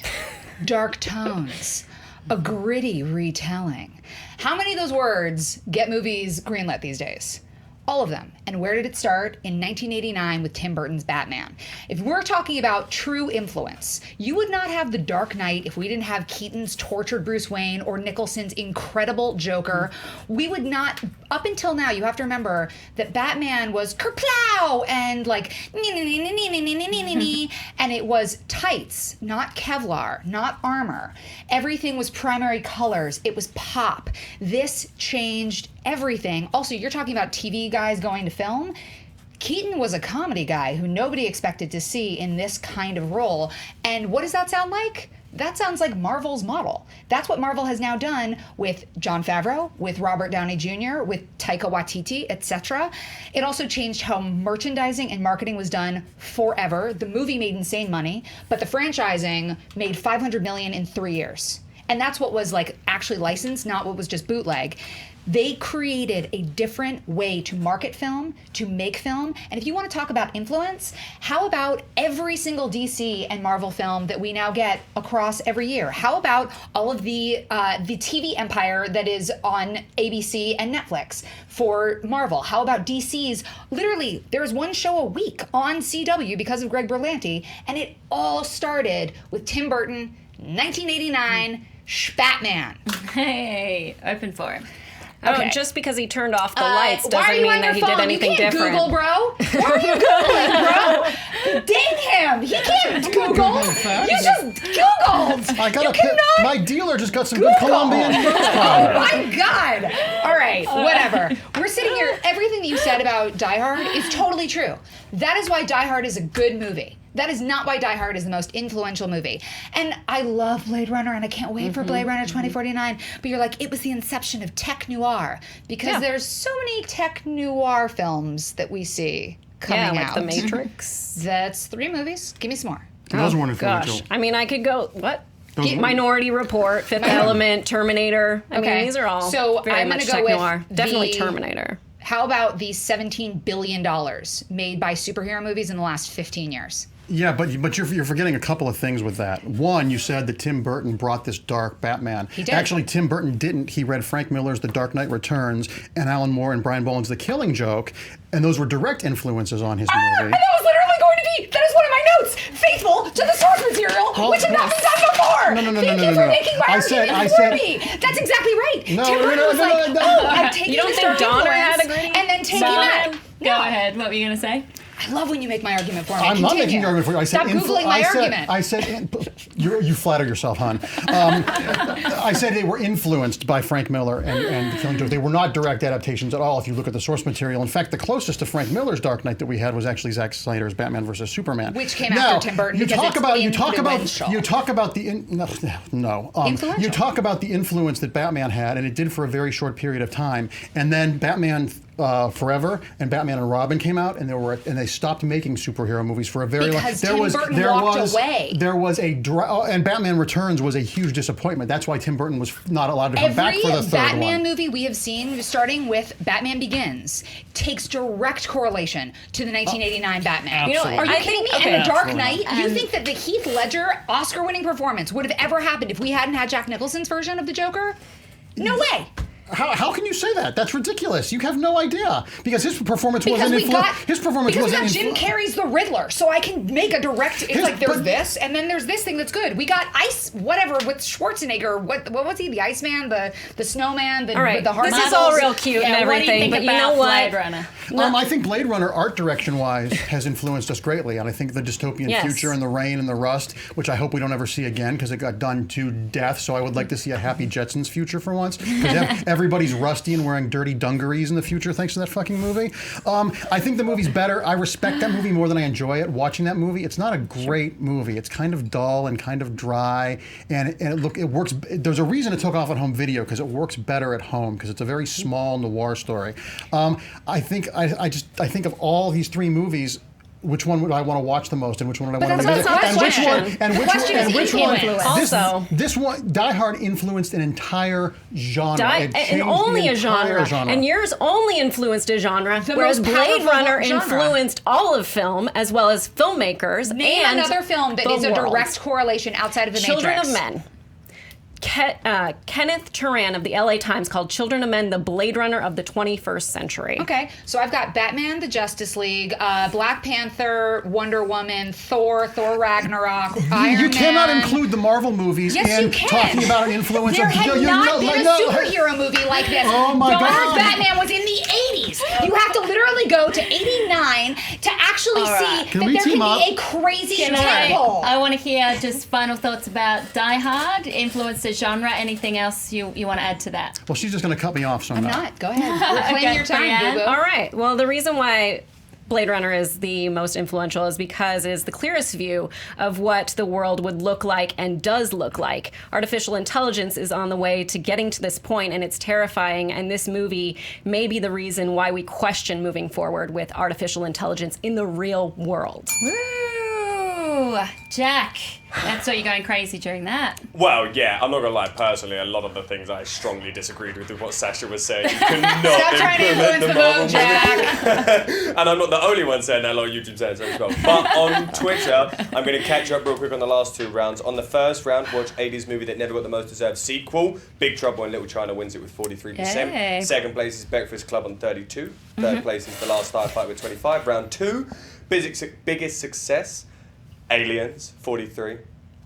dark tones, a gritty retelling. How many of those words get movies greenlit these days? All of them. And where did it start? In 1989 with Tim Burton's Batman. If we're talking about true influence, you would not have The Dark Knight if we didn't have Keaton's tortured Bruce Wayne or Nicholson's incredible Joker. We would not, up until now, you have to remember that Batman was kerplow and like, and it was tights, not Kevlar, not armor. Everything was primary colors. It was pop. This changed everything. Also, you're talking about TV guys going to film. Keaton was a comedy guy who nobody expected to see in this kind of role. And what does that sound like? That sounds like Marvel's model. That's what Marvel has now done with Jon Favreau, with Robert Downey Jr., with Taika Waititi, etc. It also changed how merchandising and marketing was done forever. The movie made insane money, but the franchising made $500 million in 3 years. And that's what was like actually licensed, not what was just bootleg. They created a different way to market film, to make film. And if you want to talk about influence, how about every single DC and Marvel film that we now get across every year? How about all of the TV empire that is on ABC and Netflix for Marvel? How about DC's, literally, there's one show a week on CW because of Greg Berlanti, and it all started with Tim Burton, 1989, Batman. Hey, open for him. Okay. Oh, just because he turned off the lights why are doesn't you mean on that he your did phone? anything You can't different. Google, bro. Why are you Googling, bro? Ding him. He can't Google. You just Googled. I got you cannot my dealer just got some good Colombian rose Oh powder. my God. All right, whatever. We're sitting here. Everything that you said about Die Hard is totally true. That is why Die Hard is a good movie. That is not why Die Hard is the most influential movie. And I love Blade Runner, and I can't wait for Blade Runner 2049. But you're like, it was the inception of tech noir. Because there's so many tech noir films that we see. coming like out. The Matrix. That's 3 movies. Give me some more. Those weren't influential. Gosh, I mean, I could go what? Those weren't- Minority Report, Fifth Element, Terminator. I mean, these are all So very I'm much gonna go tech-noir. with Definitely the- Terminator. How about the $17 billion made by superhero movies in the last 15 years? Yeah, but you're forgetting a couple of things with that. One, you said that Tim Burton brought this dark Batman. He did. Actually, Tim Burton didn't. He read Frank Miller's The Dark Knight Returns and Alan Moore and Brian Boland's The Killing Joke, and those were direct influences on his movie. And that was literally going to be, that is one of my notes, faithful to the source material, which had not been done before. No, Thank you for making my argument for me. That's exactly right. Tim Burton was like, oh, I'm taking You don't this think dark Donner had influence a great and then taking Simon, that. go ahead. What were you going to say? I love when you make my argument for me. I'm not Continue. making your argument for you. I said Stop Googling my argument. I said you flatter yourself, hon. I said they were influenced by Frank Miller and The Killing Joke. They were not direct adaptations at all if you look at the source material. In fact, the closest to Frank Miller's Dark Knight that we had was actually Zack Snyder's Batman vs. Superman. Which came after Tim Burton You because talk it's about influential. you talk about the Influential. you talk about the influence that Batman had, and it did for a very short period of time. And then Batman Forever and Batman and Robin came out, and they stopped making superhero movies for a very long. Because Tim Burton walked away. There was and Batman Returns was a huge disappointment. That's why Tim Burton was not allowed to come back for the third Batman one. movie we have seen, starting with Batman Begins, takes direct correlation to the 1989 Batman. Absolutely. Are you I kidding me? think- And The okay. Dark Absolutely Knight, you think that the Heath Ledger Oscar-winning performance would have ever happened if we hadn't had Jack Nicholson's version of the Joker? No way. How can you say that? That's ridiculous. You have no idea because his performance Because wasn't we got his performance because we wasn't got Jim Carrey's The Riddler, so I can make a direct. It's like there's this, and then there's this thing that's good. We got whatever with Schwarzenegger. What was he? The Iceman, the Snowman, All right, the hard this is models? all real cute and what do you everything, think but you about know what? Blade Runner? I think Blade Runner, art direction-wise, has influenced us greatly, and I think the dystopian Yes. future and the rain and the rust, which I hope we don't ever see again because it got done to death. So I would like to see a Happy Jetsons future for once, because everybody's rusty and wearing dirty dungarees in the future thanks to that fucking movie. I think the movie's better. I respect that movie more than I enjoy it. Watching that movie, it's not a great movie. It's kind of dull and kind of dry, and it works. There's a reason it took off at home video because it works better at home because it's a very small noir story. I think of all these 3 movies, which one would I want to watch the most, and which one would I want to that's not the question. and which question is influence. This one, Die Hard influenced an entire genre. It And changed only the a entire genre. And yours only influenced a genre, whereas most Blade powerful Runner genre. influenced all of film, as well as filmmakers. Name and another film that the is a world. direct correlation outside of the Children Matrix. of Men. Kenneth Turan of the LA Times called Children of Men the Blade Runner of the 21st century. Okay, so I've got Batman, the Justice League, Black Panther, Wonder Woman, Thor Ragnarok, Iron You cannot Man. include the Marvel movies Yes, in you can. talking about an influence There of had not been a superhero movie like this. Oh my The God. last Batman was in the 80s. You have to literally go to 89 to actually see Can that we there team can up? be a crazy Can temple. I want to hear just final thoughts about Die Hard, influence the genre, anything else you want to add to that? Well, she's just going to cut me off, so I'm not. Go ahead. We're playing Okay, your time, Brianne. Boo-Boo. All right. Well, the reason why Blade Runner is the most influential is because it is the clearest view of what the world would look like and does look like. Artificial intelligence is on the way to getting to this point, and it's terrifying. And this movie may be the reason why we question moving forward with artificial intelligence in the real world. Woo! Jack, that's what you're going crazy during that. Well, yeah, I'm not gonna lie. Personally, a lot of the things I strongly disagreed with what Sasha was saying. You cannot Stop trying to implement influence the Marvel vote, Jack. and I'm not the only one saying that. A lot of YouTube saying so as well. But on Twitter, I'm going to catch up real quick on the last 2 rounds. On the first round, watch 80s movie that never got the most deserved sequel. Big Trouble in Little China wins it with 43%. Yay. Second place is Breakfast Club on 32. Third place is The Last Starfighter with 25. Round 2, biggest success, Aliens, 43.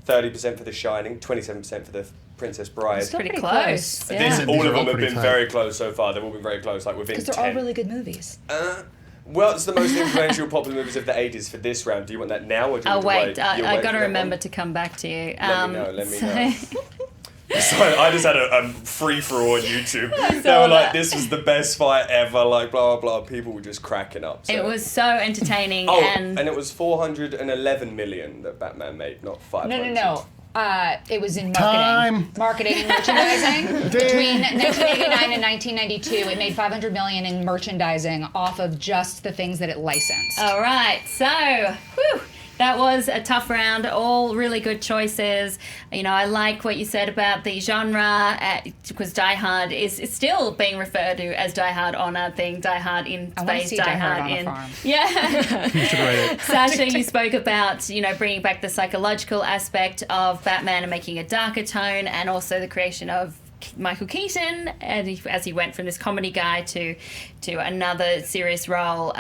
30% for The Shining, 27% for The Princess Bride. It's pretty pretty close. close. Yeah. All These of are all them have pretty been tight. very close so far. They've all been very close, like within 10. Because they're all really good movies. Well, it's the most influential popular movies of the 80s for this round. Do you want that now, or do you Oh want wait, to wait? You'll I wait got to for that remember one? to come back to you. Let me know. So I just had a free-for-all on YouTube. They saw were like, that. this was the best fight ever, like, blah, blah, blah. People were just cracking up. So. It was so entertaining Oh, and and it was 411 million that Batman made, not 500. No. It was in Marketing and merchandising. Between 1989 and 1992, it made $500 million in merchandising off of just the things that it licensed. All right, so whew, that was a tough round. All really good choices. You know, I like what you said about the genre, because Die Hard is still being referred to as Die Hard on a thing, Die Hard in I want to space, see Die Die Hard Hard on in. a farm. Yeah. You should write it. Sasha, you spoke about, you know, bringing back the psychological aspect of Batman and making a darker tone, and also the creation of Michael Keaton, and as he went from this comedy guy to another serious role.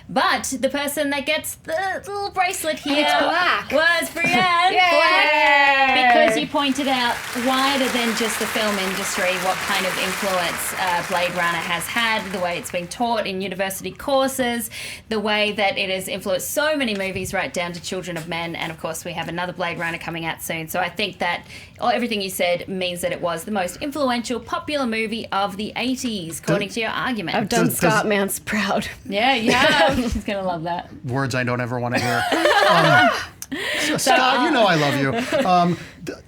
But the person that gets the little bracelet here Black. was Brienne. Yay! Black, because you pointed out wider than just the film industry what kind of influence Blade Runner has had, the way it's been taught in university courses, the way that it has influenced so many movies right down to Children of Men, and of course we have another Blade Runner coming out soon. So I think that everything you said means that it was the most influential popular movie of the 80s, according to your argument. I've done Scott Mance proud. Yeah, you have. He's going to love that. Words I don't ever want to hear. Scott, you know I love you.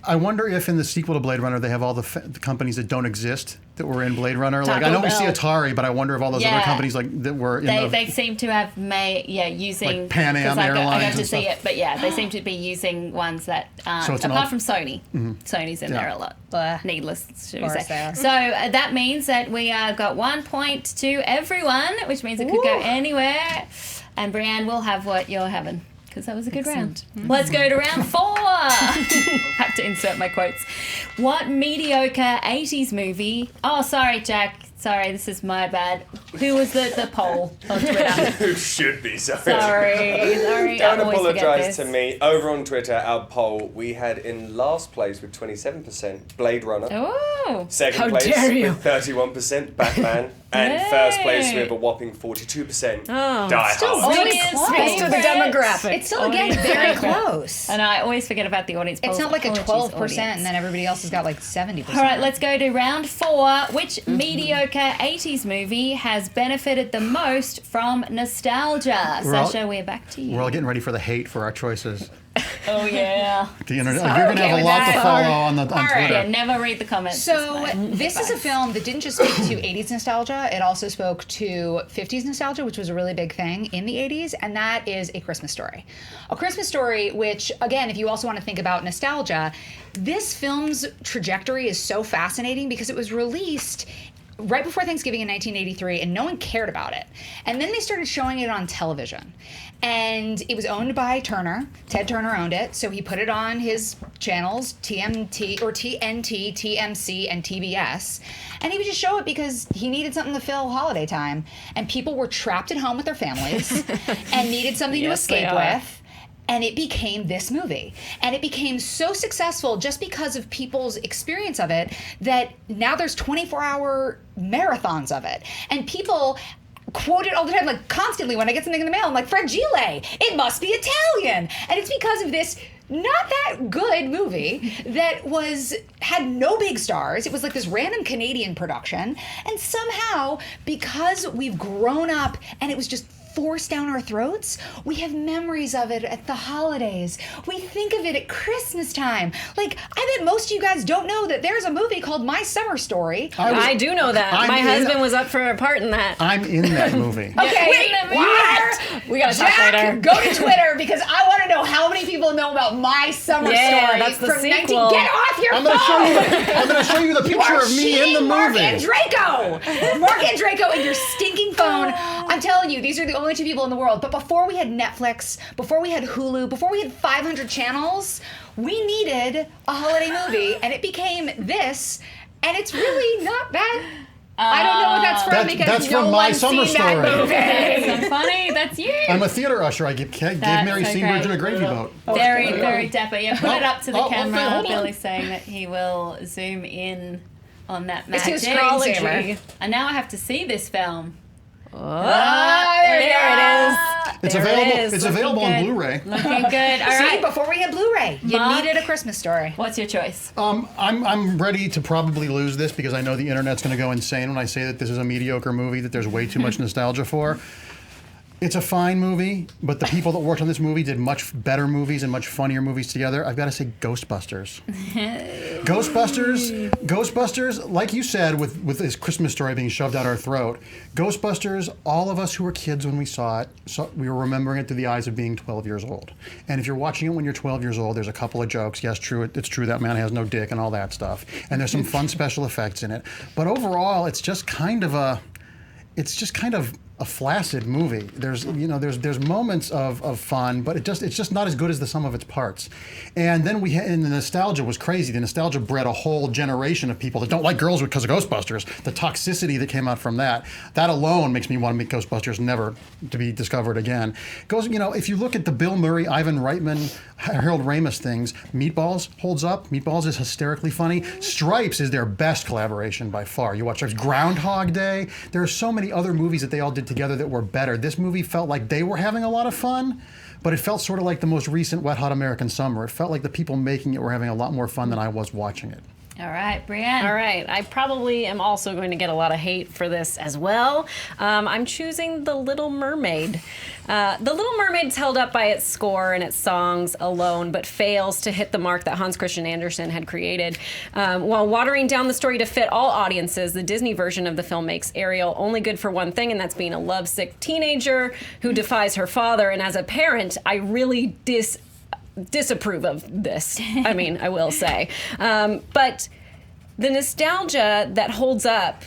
I wonder if in the sequel to Blade Runner they have all the companies that don't exist that were in Blade Runner. Like I know we see Atari, but I wonder if all those other companies like that were in they seem to have using like Pan Am Airlines. I got to and see stuff. it, but yeah, they seem to be using ones that aren't, So it's an apart old- from Sony. Sony's in there a lot. Blah. Needless, should we Of course say. they are. So that means that we got 1 point to everyone, which means it could go anywhere. And Brienne will have what you're having, because that was a good round. Let's go to round 4. Have to insert my quotes. What mediocre 80s movie? Oh, sorry, Jack. Sorry, this is my bad. Who was the poll on Twitter? Who should be sorry? Sorry. Don't I always forget apologise this. to me. Over on Twitter, our poll, we had in last place with 27% Blade Runner. Oh. Second How place dare you. with 31% Batman. And Yay. first place with a whopping 42% Die Still Hard. really Audience close. Speaks to the demographic. It's still, again, very close. And I always forget about the audience polls. It's not like a Apologies, 12% audience. and then everybody else has got like 70%. All right, let's go to round 4. Which mediocre 80s movie has benefited the most from nostalgia? Sasha, we're back to you. We're all getting ready for the hate for our choices. Oh, yeah. The internet, Sorry, you're going to have okay a lot with to that. follow on right. Twitter. Yeah, never read the comments. So Just my this is a advice. film that didn't just speak to 80s nostalgia, it also spoke to 50s nostalgia, which was a really big thing in the 80s, and that is A Christmas Story. A Christmas Story, which, again, if you also want to think about nostalgia, this film's trajectory is so fascinating because it was released right before Thanksgiving in 1983, and no one cared about it. And then they started showing it on television. And it was owned by Turner. Ted Turner owned it, so he put it on his channels, TNT, TMC, and TBS. And he would just show it because he needed something to fill holiday time. And people were trapped at home with their families and needed something to Yes, they escape are. with. And it became this movie. And it became so successful just because of people's experience of it that now there's 24-hour marathons of it. And people quote it all the time, like constantly when I get something in the mail, I'm like, Fragile, it must be Italian. And it's because of this not that good movie that had no big stars. It was like this random Canadian production. And somehow, because we've grown up and it was just forced down our throats, we have memories of it at the holidays. We think of it at Christmas time. Like, I bet most of you guys don't know that there's a movie called My Summer Story. I do know that. I'm My in- husband was up for a part in that. I'm in that movie. Okay, What? We gotta talk Jack, later. go to Twitter because I want to know how many people know about My Summer Yeah, Story. that's the from sequel. Get off your I'm phone! going to show you the You picture are of me in the cheating, Mark movie. Andreyko! Mark Andreyko and your stinking phone. I'm telling you, these are the only 2 people in the world. But before we had Netflix, before we had Hulu, before we had 500 channels, we needed a holiday movie, and it became this, and it's really not that. I don't know what that's from That's because no from My one's Summer seen that Story. movie. That's so funny. That's you. I'm a theater usher. I gave Mary so Steenburgen great. a gravy boat. Very, very dapper. Yeah, put it up to the okay, camera. hold on. Billy's saying that he will zoom in on that It's magic. his screensaver. And now I have to see this film. There it is. It's There it available. is. It's Looking available on good. Blu-ray. Looking good. All See, right. before we had Blu-ray, you Mark? needed a Christmas Story. What's your choice? I'm ready to probably lose this because I know the internet's going to go insane when I say that this is a mediocre movie that there's way too much nostalgia for. It's a fine movie, but the people that worked on this movie did much better movies and much funnier movies together. I've got to say Ghostbusters. Ghostbusters, like you said, with this Christmas Story being shoved down our throat, Ghostbusters, all of us who were kids when we saw it, we were remembering it through the eyes of being 12 years old. And if you're watching it when you're 12 years old, there's a couple of jokes. Yes, true, it's true that man has no dick and all that stuff. And there's some fun special effects in it. But overall, it's just kind of a flaccid movie. There's moments of fun, but it's just not as good as the sum of its parts. And then and the nostalgia was crazy. The nostalgia bred a whole generation of people that don't like girls because of Ghostbusters. The toxicity that came out from that alone makes me want to make Ghostbusters never to be discovered again. If you look at the Bill Murray, Ivan Reitman, Harold Ramis things, Meatballs holds up. Meatballs is hysterically funny. Stripes is their best collaboration by far. You watch Stripes, Groundhog Day. There are so many other movies that they all did together that were better. This movie felt like they were having a lot of fun, but it felt sort of like the most recent Wet Hot American Summer. It felt like the people making it were having a lot more fun than I was watching it. All right, Brienne. All right, I probably am also going to get a lot of hate for this as well. I'm choosing The Little Mermaid. The Little Mermaid's held up by its score and its songs alone, but fails to hit the mark that Hans Christian Andersen had created. While watering down the story to fit all audiences, the Disney version of the film makes Ariel only good for one thing, and that's being a lovesick teenager who defies her father. And as a parent, I really disapprove of this. I mean, I will say. But the nostalgia that holds up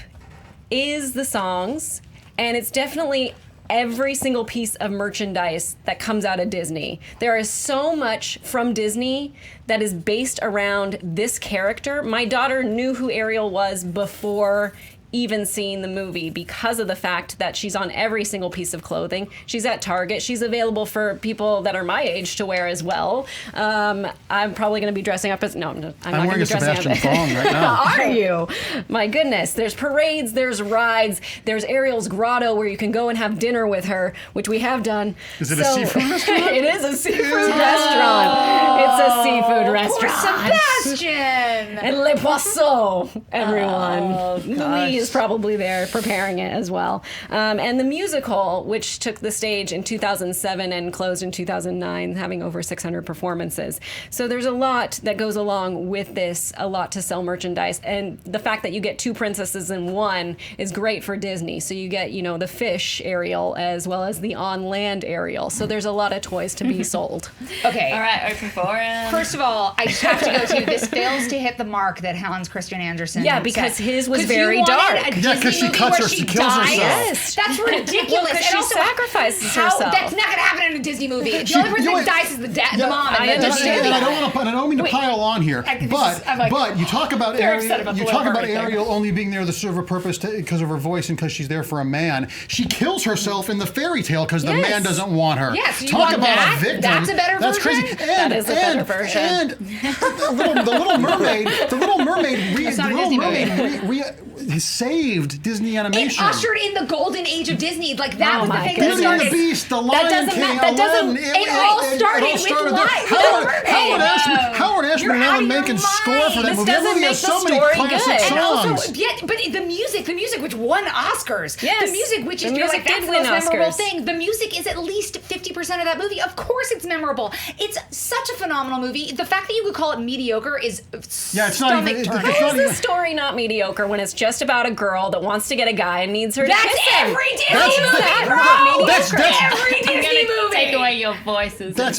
is the songs, and it's definitely every single piece of merchandise that comes out of Disney. There is so much from Disney that is based around this character. My daughter knew who Ariel was before even seeing the movie because of the fact that she's on every single piece of clothing. She's at Target. She's available for people that are my age to wear as well. I'm probably going to be dressing up as... No, I'm not going to be dressing Sebastian up. Thong right now. Are you? My goodness. There's parades, there's rides, there's Ariel's Grotto where you can go and have dinner with her, which we have done. Is it a seafood restaurant? It is a seafood restaurant. It's a seafood restaurant. Sebastian! And Le Poisson, everyone. Oh, Louis is probably there preparing it as well. And the musical, which took the stage in 2007 and closed in 2009, having over 600 performances. So there's a lot that goes along with this, a lot to sell merchandise. And the fact that you get two princesses in one is great for Disney. So you get, the fish Ariel as well as the on-land Ariel. So there's a lot of toys to be sold. Okay. All right, open forum. First of all, I just have to go to this fails to hit the mark that Hans Christian Andersen Yeah, because set. his was 'Cause very you wanted dark. a Yeah, 'cause Disney she movie cuts where her- she she kills dies? herself. Yes. That's ridiculous. Well, 'cause And she also, sacrifices how, herself. That's not going to happen in a Disney movie. The She- only person you know that what- dies is the mom. I And understand. And I don't mean to Wait. pile on here, I'm but you talk about very upset Ariel. about the You Little talk about Mermaid thing. Ariel only being there to serve a purpose because of her voice and because she's there for a man. She kills herself in the fairy tale because the Yes. man doesn't want her. Yes, you talk want about that? a victim. That's a better That's version? crazy. That is a better version. And the Little Mermaid. The Little Mermaid. He saved Disney It animation. ushered in the golden age of Disney. Like, that Oh was the my thing Beauty that and the started. Beast, The Lion King, that doesn't- Aladdin. it all started with there. Lion- Little Mermaid. Howard Ashman You're and out Alan of your Menken score for that This movie. That doesn't movie make has the so many story classic good. And songs. also, but the music which won Oscars. Yes. The music, which The is music like, that's did the win most memorable Oscars. thing. The music is at least 50% of that movie. Of course it's memorable. It's such a phenomenal movie. The fact that you could call it mediocre is Yeah, it's not even- stomach-turning. it's How not is even- the story not mediocre when it's just about a girl that wants to get a guy and needs her to That's kiss him? every Disney That's- movie, that's- bro! that's- every I'm Disney gonna movie! take away your voices. That's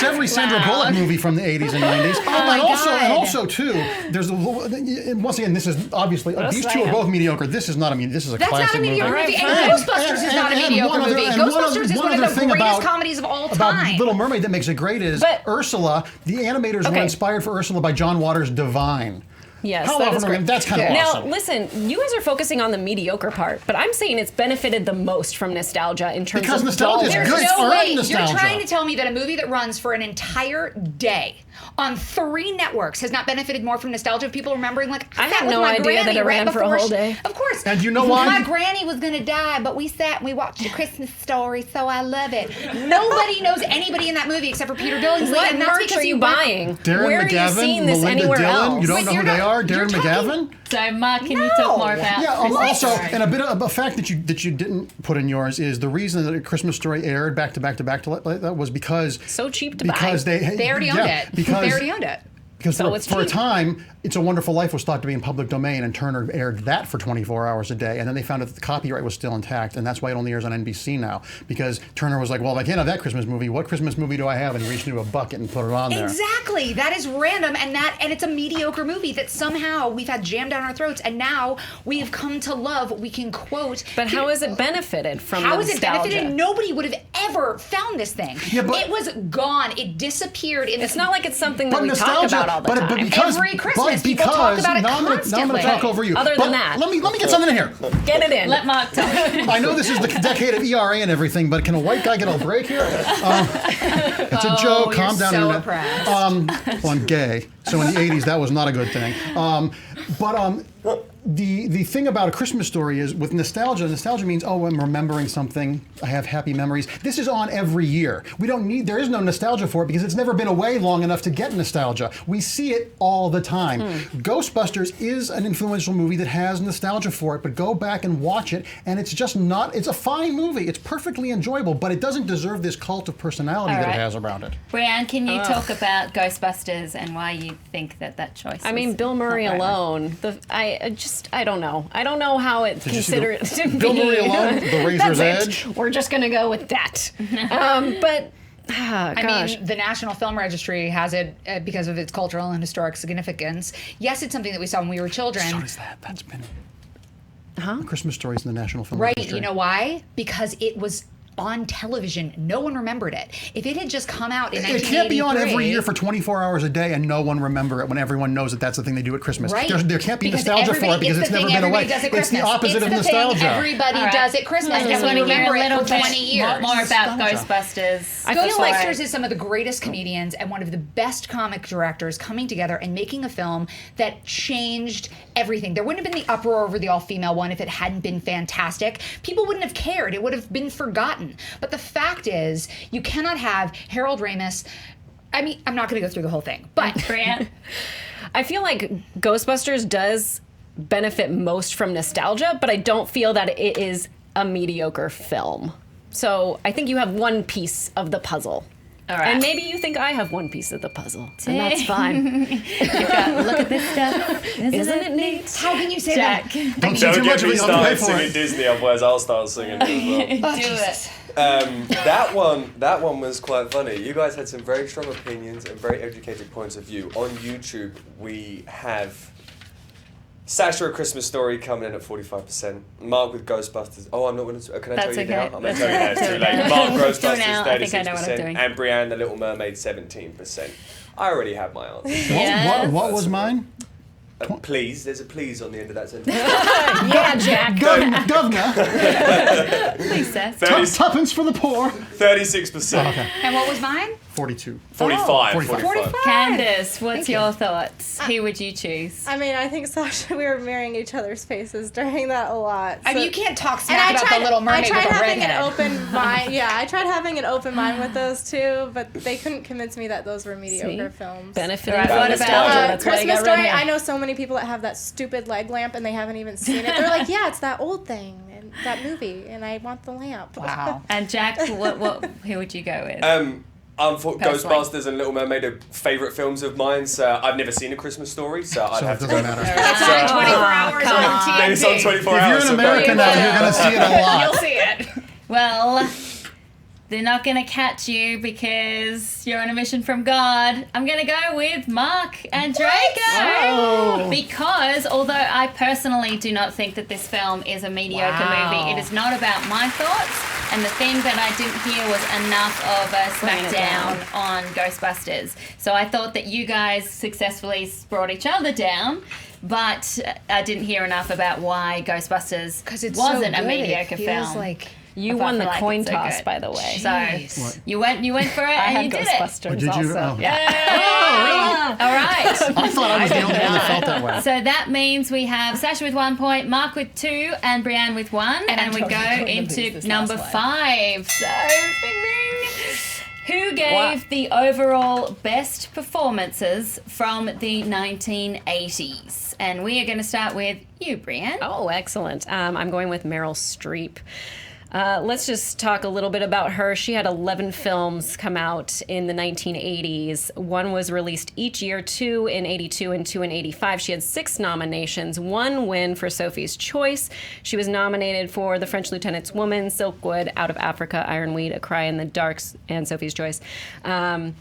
every Sandra Bullock movie from the 80s and 90s. my and God. also too, there's and once again, this is obviously these two are both mediocre. This is not this is a That's classic not a mediocre movie. movie. And Fine. Ghostbusters is not a And mediocre one other- movie. and one Ghostbusters other- is one one of other the thing greatest about- comedies of all About time. Little Mermaid that makes it great is But- Ursula. The animators were Okay. inspired for Ursula by John Waters' Divine. Yes, How that often is are we- great. that's kind of Now, awesome. listen, you guys are focusing on the mediocre part, but I'm saying it's benefited the most from nostalgia in terms Because of nostalgia is dollars. good. There's It's no earned way. nostalgia. You're trying to tell me that a movie that runs for an entire day on 3 networks has not benefited more from nostalgia of people remembering, like, I sat had with no my idea that granny it right ran for a before whole she- day. Of course. And you know why? My granny was gonna die, but we sat and we watched A Christmas Story, so I love it. Nobody knows anybody in that movie except for Peter Billingsley, What and that's merch because are you buying? Darren Where McGavin, are you seeing this Melinda anywhere Dillon. else? You don't Wait, know who you're they not- are? you're Darren talking- McGavin? So, Mark, can you talk more about Yeah. Christmas Also, Story? and a fact that you didn't put in yours is the reason that A Christmas Story aired back to back to back to like that was because So cheap to because buy. They already owned it. Because They already owned it. Because So for, it's for a cheap. time, It's a Wonderful Life was thought to be in public domain, and Turner aired that for 24 hours a day. And then they found out that the copyright was still intact, and that's why it only airs on NBC now. Because Turner was like, well, I can't have that Christmas movie. What Christmas movie do I have? And he reached into a bucket and put it on there. Exactly. That is random, and it's a mediocre movie that somehow we've had jammed down our throats, and now we have come to love. We can quote. But how has it benefited from How the has it nostalgia? benefited? Nobody would have ever found this thing. Yeah, but- it was gone. It disappeared. It's not like it's something that But we talk nostalgia, about all the time. but because, Every Christmas, but people because, talk about it now I'm gonna constantly. talk over you. Other But than that. let me get something in here. Get it in. Let Mark talk. I know this is the decade of ERA and everything, but can a white guy get a break here? It's a joke. Calm down. so Internet. oppressed. Well, I'm gay, so in the 80s that was not a good thing. The thing about A Christmas Story is with nostalgia means, oh, I'm remembering something. I have happy memories. This is on every year. There is no nostalgia for it because it's never been away long enough to get nostalgia. We see it all the time. Ghostbusters is an influential movie that has nostalgia for it, but go back and watch it, and it's just not, it's a fine movie. It's perfectly enjoyable, but it doesn't deserve this cult of personality All that right. it has around it. Brianne, can you talk about Ghostbusters and why you think that choice I mean, was Bill Murray not right? alone. I don't know. I don't know how it's Did you see considered to be. Bill Murray alone, The Razor's That's Edge? it. We're just gonna go with that. I Gosh. mean, the National Film Registry has it because of its cultural and historic significance. Yes, it's something that we saw when we were children. So does that. That's been... A Christmas Story is in the National Film Right, Registry. you know why? Because it was on television. No one remembered it. If it had just come out in It can't be on 1983 every year for 24 hours a day and no one remember it when everyone knows that that's the thing they do at Christmas. Right. There can't be Because nostalgia for it everybody- because it's the never thing been away. everybody does at It's the Christmas. opposite It's of the nostalgia. thing everybody All right. does at Christmas. I just and want we to hear remember a it little for 20 bit years. more about Nostalgia. Ghostbusters. Phil feel like- Leixers is some of the greatest comedians and one of the best comic directors coming together and making a film that changed everything. There wouldn't have been the uproar over the all-female one if it hadn't been fantastic. People wouldn't have cared. It would have been forgotten. But the fact is, you cannot have Harold Ramis. I mean, I'm not going to go through the whole thing, but Brianne? I feel like Ghostbusters does benefit most from nostalgia, but I don't feel that it is a mediocre film. So I think you have one piece of the puzzle. All right. And maybe you think I have one piece of the puzzle, and that's fine. Look at this stuff. Isn't it neat? how can you say Jack, that? Don't say too much of it, you'll have to pay for singing it. Disney, otherwise I'll start singing as well. do it. That one was quite funny. You guys had some very strong opinions and very educated points of view. On YouTube, we have Sasha, A Christmas Story coming in at 45%. Mark with Ghostbusters. Oh, I'm not going to. Can I That's tell you okay. now? I'm going That's to tell you now. all It's right. too Do it late. now. Mark Do it Ghostbusters now. I think I know what I'm 36%, doing. and Brianne, The Little Mermaid 17%. I already have my answer. Yes. What was mine? Please, there's a please on the end of that sentence. Yeah, Jack. Governor, Please, Seth. 30, tuppence for the poor. 36%. And what was mine? 42. 45. 45. Candace, what's your thoughts? Who would you choose? I mean, I think Sasha, we were mirroring each other's faces during that a lot. I mean, so- you can't talk And smack I about tried, the Little Mermaid I tried with a having redhead. an open mind. Yeah, I tried having an open mind with those two, but they couldn't convince me that those were mediocre films. Benefiting Right, from what nostalgia. about, That's why I Christmas got red Story, hair. I know so many people that have that stupid leg lamp and they haven't even seen it. They're like, yeah, it's that old thing and that movie, and I want the lamp. Wow. And Jack, who would you go with? I'm for Personally. Ghostbusters and Little Mermaid are favourite films of mine. So I've never seen A Christmas Story, so I'd So have it to doesn't go. matter. It's on in 24 hours on TNT. It's on 24 If hours. you're so an go. American now, you're going to see it a lot. You'll see it. Well, they're not going to catch you because you're on a mission from God. I'm going to go with Mark and Draco. Because although I personally do not think that this film is a mediocre movie, it is not about my thoughts. And the thing that I didn't hear was enough of a smackdown on Ghostbusters. So I thought that you guys successfully brought each other down. but I didn't hear enough about why Ghostbusters wasn't a mediocre film. Like You If I won the feel like coin it's so toss, good. by the way. So you went for it I and had you did Ghostbusters Oh, did you? also. Oh. Yeah. All right. I thought I was the only one that felt that way. So that means we have Sasha with 1 point, Mark with 2, and Brianne with 1. And we totally go going to lose into this number last 5. So, bing, bing. Who gave the overall best performances from the 1980s? And we are going to start with you, Brianne. Oh, excellent. I'm going with Meryl Streep. Let's just talk a little bit about her. She had 11 films come out in the 1980s. One was released each year, 2 in 82 and 2 in 85. She had 6 nominations, 1 win for Sophie's Choice. She was nominated for The French Lieutenant's Woman, Silkwood, Out of Africa, Ironweed, A Cry in the Dark, and Sophie's Choice. And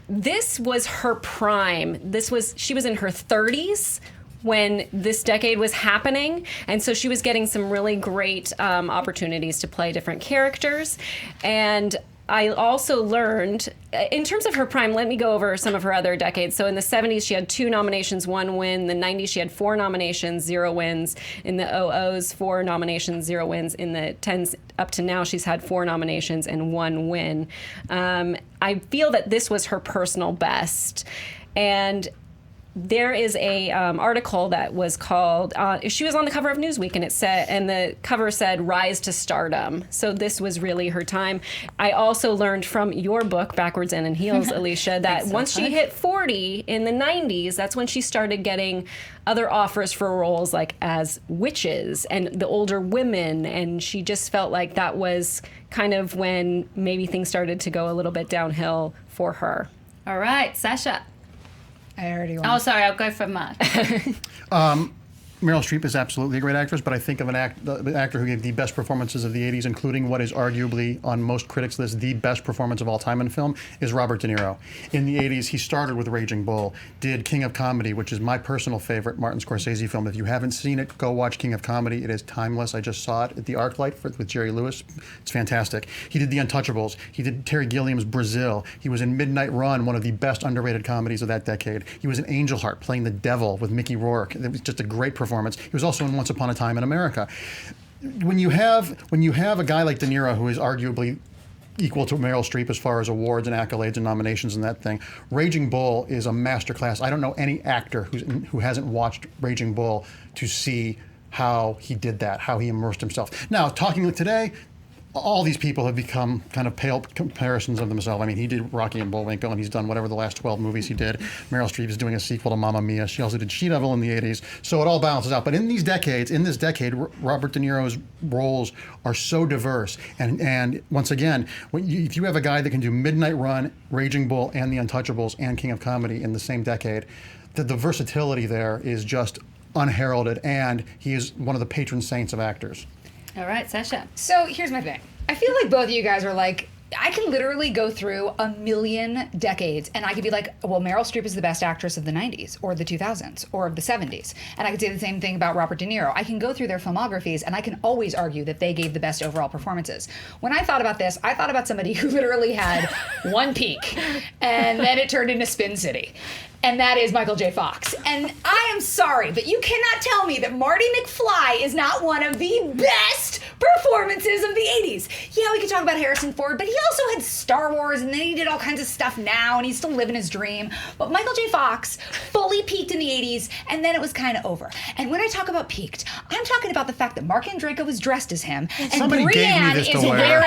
this was her prime. She was in her 30s when this decade was happening, and so she was getting some really great opportunities to play different characters. And I also learned, in terms of her prime, let me go over some of her other decades. So in the 70s, she had 2 nominations, 1 win. In the 90s, she had 4 nominations, 0 wins. In the 00s, 4 nominations, 0 wins. In the 10s, up to now, she's had 4 nominations and 1 win. I feel that this was her personal best. And there is a article that was called. She was on the cover of Newsweek, and the cover said "Rise to Stardom." So this was really her time. I also learned from your book, Backwards and in Heels, Alicia, that once she hit 40 in the 90s, that's when she started getting other offers for roles like as witches and the older women, and she just felt like that was kind of when maybe things started to go a little bit downhill for her. All right, Sasha. I already won. Oh, sorry, I'll go for Mark. Meryl Streep is absolutely a great actress, but I think of the actor who gave the best performances of the 80s, including what is arguably on most critics' list the best performance of all time in film, is Robert De Niro. In the 80s, he started with Raging Bull, did King of Comedy, which is my personal favorite Martin Scorsese film. If you haven't seen it, go watch King of Comedy. It is timeless. I just saw it at the ArcLight with Jerry Lewis. It's fantastic. He did The Untouchables. He did Terry Gilliam's Brazil. He was in Midnight Run, one of the best underrated comedies of that decade. He was in Angel Heart, playing the devil with Mickey Rourke. It was just a great performance. He was also in Once Upon a Time in America. When you have a guy like De Niro, who is arguably equal to Meryl Streep as far as awards and accolades and nominations and that thing, Raging Bull is a masterclass. I don't know any actor who hasn't watched Raging Bull to see how he did that, how he immersed himself. Now, talking today, all these people have become kind of pale comparisons of themselves. I mean, he did Rocky and Bullwinkle, and he's done whatever the last 12 movies he did. Meryl Streep is doing a sequel to Mamma Mia. She also did She-Devil in the 80s. So it all balances out. But in this decade, Robert De Niro's roles are so diverse. And once again, if you have a guy that can do Midnight Run, Raging Bull, and The Untouchables, and King of Comedy in the same decade, the versatility there is just unheralded, and he is one of the patron saints of actors. All right, Sasha. So here's my thing. I feel like both of you guys are like, I can literally go through a million decades and I could be like, well, Meryl Streep is the best actress of the 90s or the 2000s or of the 70s. And I could say the same thing about Robert De Niro. I can go through their filmographies and I can always argue that they gave the best overall performances. When I thought about this, I thought about somebody who literally had one peak and then it turned into Spin City. And that is Michael J. Fox. And I am sorry, but you cannot tell me that Marty McFly is not one of the best performances of the 80s. Yeah, we could talk about Harrison Ford, but he also had Star Wars, and then he did all kinds of stuff now, and he's still living his dream. But Michael J. Fox fully peaked in the 80s, and then it was kind of over. And when I talk about peaked, I'm talking about the fact that Mark Andreyko was dressed as him, and Somebody gave me Brianne this is to wear.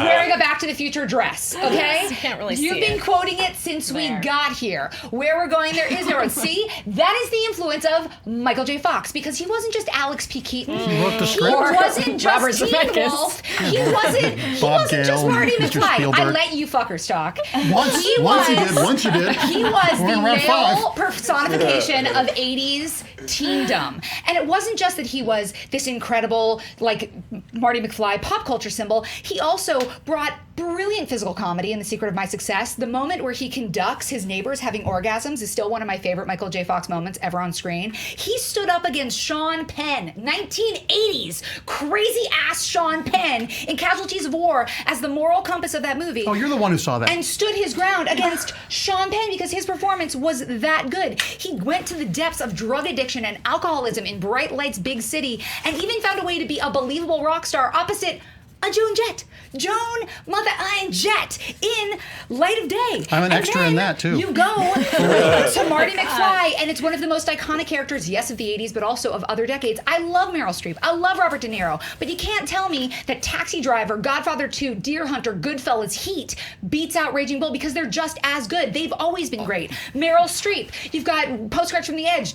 wearing a Back to the Future dress, okay? You can't really see You've been it. quoting it since we got here. Where we're going, there is no road. See, that is the influence of Michael J. Fox, because he wasn't just Alex P. Keaton. He wrote the He script. wasn't just Robert Teen Zemeckis. Wolf. He wasn't Bob just Gale, Marty Mr. McFly. I Spielberg. let you fuckers talk. Once you did. He was We're the in round male 5. personification of 80s teendom. And it wasn't just that he was this incredible, like, Marty McFly pop culture symbol. He also brought brilliant physical comedy in The Secret of My Success. The moment where he conducts his neighbors having orgasms is still one of my favorite Michael J. Fox moments ever on screen. He stood up against Sean Penn, 1980s, crazy-ass Sean Penn in Casualties of War as the moral compass of that movie. Oh, you're the one who saw that. And stood his ground against Sean Penn because his performance was that good. He went to the depths of drug addiction and alcoholism in Bright Lights, Big City, and even found a way to be a believable rock star opposite a Joan Jett. Joan Mother Iron Jett in Light of Day. I'm an And extra then in that, too. You go to Marty McFly, and it's one of the most iconic characters, yes, of the 80s, but also of other decades. I love Meryl Streep. I love Robert De Niro. But you can't tell me that Taxi Driver, Godfather 2, Deer Hunter, Goodfellas, Heat beats out Raging Bull because they're just as good. They've always been great. Meryl Streep. You've got Postcards from the Edge,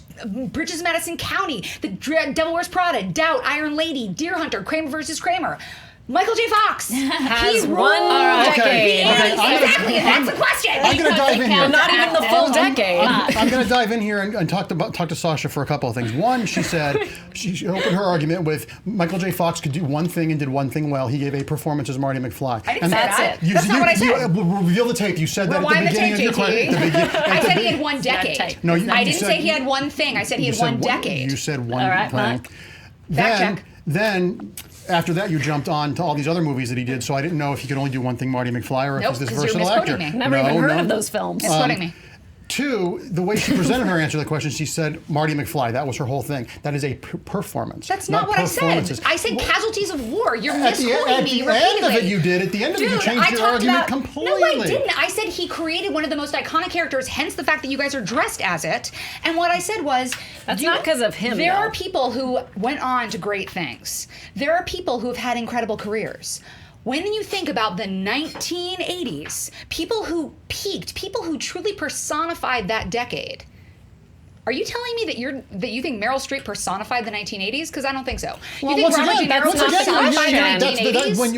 Bridges of Madison County, The Devil Wears Prada, Doubt, Iron Lady, Deer Hunter, Kramer versus Kramer. Michael J. Fox has ruled one decade. Exactly, and that's the question. I'm going to dive in here. Not even the full decade. I'm going to dive in here and talk to Sasha for a couple of things. One, she said, she opened her argument with Michael J. Fox could do one thing and did one thing well. He gave a performance as Marty McFly. I didn't say that. it. That's not what I said. Reveal the tape. You said that Rewind at the beginning of your tape, question. I said he had one decade. No, I didn't say he had one thing. I said he had one decade. You said one All right, thing. Mark. Fact check. Then after that, you jumped on to all these other movies that he did, so I didn't know if he could only do one thing, Marty McFly, or if Nope, he's this 'cause you're versatile actor. misquoting me. Never even heard of those films. Misquoting me. Two, the way she presented her answer to the question, she said Marty McFly. That was her whole thing. That is a performance. That's not what I said. performances. I said Casualties of War. You're At the misquoting me end repeatedly. of it, you did. At the end of it, you Dude, changed I your talked argument about, completely. No, I didn't. I said he created one of the most iconic characters, hence the fact that you guys are dressed as it. And what I said was... That's not 'cause of him, There though. are people who went on to great things. There are people who have had incredible careers. When you think about the 1980s, people who peaked, people who truly personified that decade... Are you telling me that you think Meryl Streep personified the 1980s? Because I don't think so. Well, you think once Robert again, De Niro that's not the personified question. the